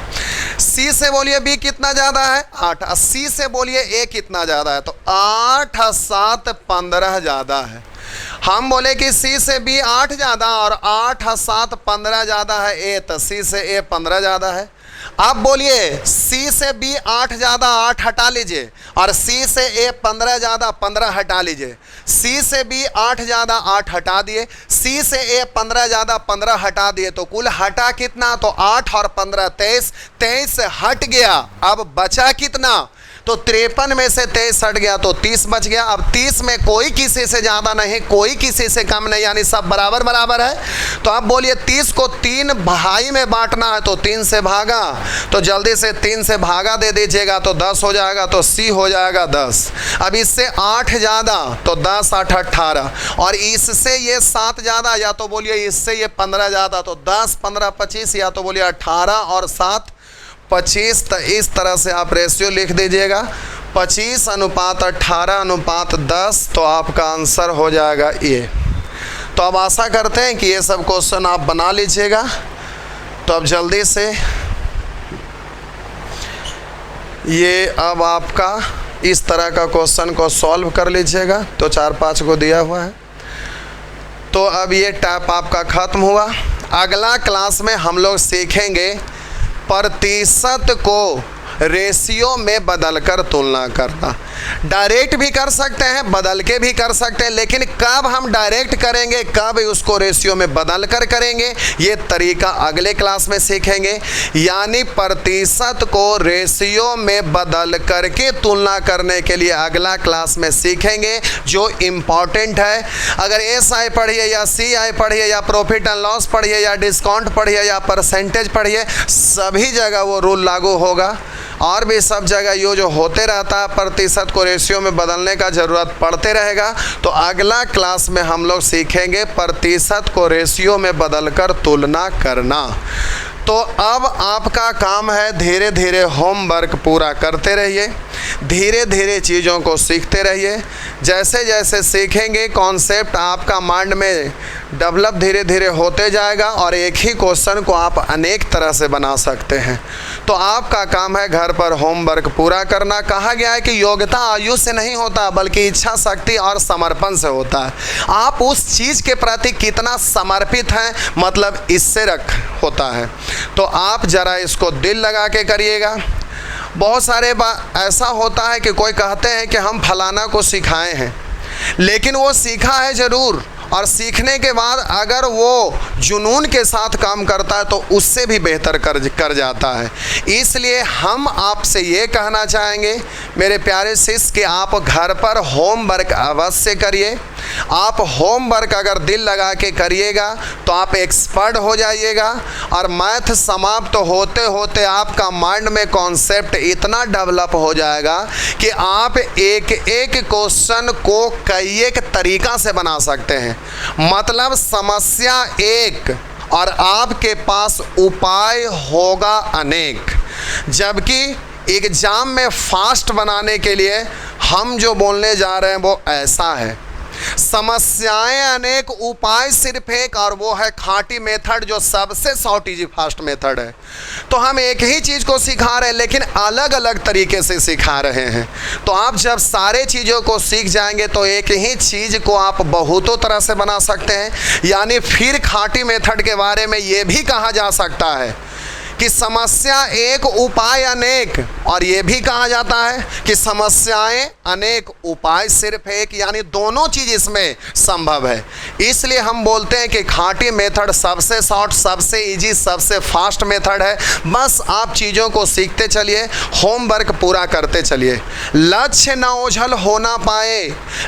C से बोलिए B कितना ज़्यादा है, 8। C से बोलिए A कितना ज़्यादा है, तो 8 7 15 ज़्यादा है। हम बोले कि C से B 8 ज़्यादा और 8 7 15 ज़्यादा है A, तो C से A 15 ज़्यादा है। अब बोलिए C से B 8 ज़्यादा 8 हटा लीजिए और C से A 15 ज़्यादा 15 हटा लीजिए। C से B 8 ज़्यादा 8 हटा दिए, C से A 15 ज़्यादा 15 हटा दिए, तो कुल हटा कितना, तो 8 और 15 23, 23 हट गया। अब बचा कितना, तो 53 में से 23 हट गया तो 30 बच गया। अब 30 में कोई किसी से ज़्यादा नहीं, कोई किसी से कम नहीं, यानी सब बराबर बराबर है। तो अब बोलिए 30 को 3 भाई में बांटना है, तो 3 से भागा, तो जल्दी से 3 से भागा दे दीजिएगा तो 10 हो जाएगा, तो C हो जाएगा 10। अब इससे 8 ज़्यादा तो 10 8 18, और इससे ये 7 ज़्यादा, या तो बोलिए इससे ये 15 ज़्यादा, तो 10 15 25, या तो बोलिए 18 और 7 25। तो इस तरह से आप रेशियो लिख दीजिएगा 25 अनुपात 18 अनुपात 10, तो आपका आंसर हो जाएगा ये। तो अब आशा करते हैं कि ये सब क्वेश्चन आप बना लीजिएगा। तो अब जल्दी से ये अब आपका इस तरह का क्वेश्चन को सॉल्व कर लीजिएगा। तो 4-5 को दिया हुआ है। तो अब ये टाइप आपका ख़त्म हुआ। अगला क्लास में हम लोग सीखेंगे प्रतिशत को रेशियो में बदलकर तुलना करना। डायरेक्ट भी कर सकते हैं, बदल के भी कर सकते हैं, लेकिन कब हम डायरेक्ट करेंगे, कब उसको रेशियो में बदल कर करेंगे, ये तरीका अगले क्लास में सीखेंगे। यानी प्रतिशत को रेशियो में बदल करके तुलना करने के लिए अगला क्लास में सीखेंगे, जो इम्पॉर्टेंट है। अगर SI पढ़िए या CI पढ़िए या प्रॉफिट एंड लॉस पढ़िए या डिस्काउंट पढ़िए या परसेंटेज पढ़िए, सभी जगह वो रूल लागू होगा। और भी सब जगह ये जो होते रहता है, प्रतिशत को रेशियो में बदलने का ज़रूरत पड़ते रहेगा। तो अगला क्लास में हम लोग सीखेंगे प्रतिशत को रेशियो में बदलकर तुलना करना। तो अब आपका काम है धीरे धीरे होमवर्क पूरा करते रहिए, धीरे धीरे चीज़ों को सीखते रहिए। जैसे जैसे सीखेंगे कॉन्सेप्ट आपका माइंड में डेवलप धीरे धीरे होते जाएगा और एक ही क्वेश्चन को आप अनेक तरह से बना सकते हैं। तो आपका काम है घर पर होमवर्क पूरा करना। कहा गया है कि योग्यता आयु से नहीं होता बल्कि इच्छा शक्ति और समर्पण से होता है। आप उस चीज़ के प्रति कितना समर्पित हैं, मतलब इससे होता है। तो आप ज़रा इसको दिल लगा के करिएगा। बहुत सारे ऐसा होता है कि कोई कहते हैं कि हम फलाना को सिखाए हैं, लेकिन वो सीखा है ज़रूर, और सीखने के बाद अगर वो जुनून के साथ काम करता है तो उससे भी बेहतर कर जाता है। इसलिए हम आपसे ये कहना चाहेंगे मेरे प्यारे शिष्य कि आप घर पर होमवर्क अवश्य करिए। आप होमवर्क अगर दिल लगा के करिएगा तो आप एक्सपर्ट हो जाइएगा, और मैथ समाप्त होते होते आपका माइंड में कॉन्सेप्ट इतना डेवलप हो जाएगा कि आप एक एक क्वेश्चन को कई एक तरीक़ा से बना सकते हैं। मतलब समस्या एक और आपके पास उपाय होगा अनेक। जबकि एग्ज़ाम में फास्ट बनाने के लिए हम जो बोलने जा रहे हैं वो ऐसा है, समस्याएं अनेक उपाय सिर्फ एक, और वो है खाटी मेथड जो सबसे शॉर्ट इजी फास्ट मेथड है। तो हम एक ही चीज़ को सिखा रहे हैं लेकिन अलग अलग तरीके से सिखा रहे हैं। तो आप जब सारे चीज़ों को सीख जाएंगे तो एक ही चीज़ को आप बहुतों तरह से बना सकते हैं। यानी फिर खाटी मेथड के बारे में ये भी कहा जा सकता है कि समस्या एक उपाय अनेक, और ये भी कहा जाता है कि समस्याएं अनेक उपाय सिर्फ एक, यानी दोनों चीज़ इसमें संभव है। इसलिए हम बोलते हैं कि खाटी मेथड सबसे शॉर्ट, सबसे इजी, सबसे फास्ट मेथड है। बस आप चीज़ों को सीखते चलिए, होमवर्क पूरा करते चलिए। लक्ष्य न ओझल होना पाए,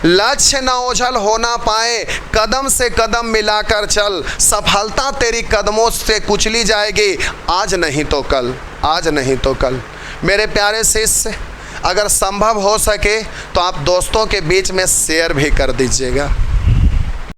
लक्ष्य न ओझल होना पाए, कदम से कदम मिलाकर चल, सफलता तेरी कदमों से कुचली जाएगी, आज नहीं तो कल, आज नहीं तो कल। मेरे प्यारे शिष्य, अगर संभव हो सके तो आप दोस्तों के बीच में शेयर भी कर दीजिएगा।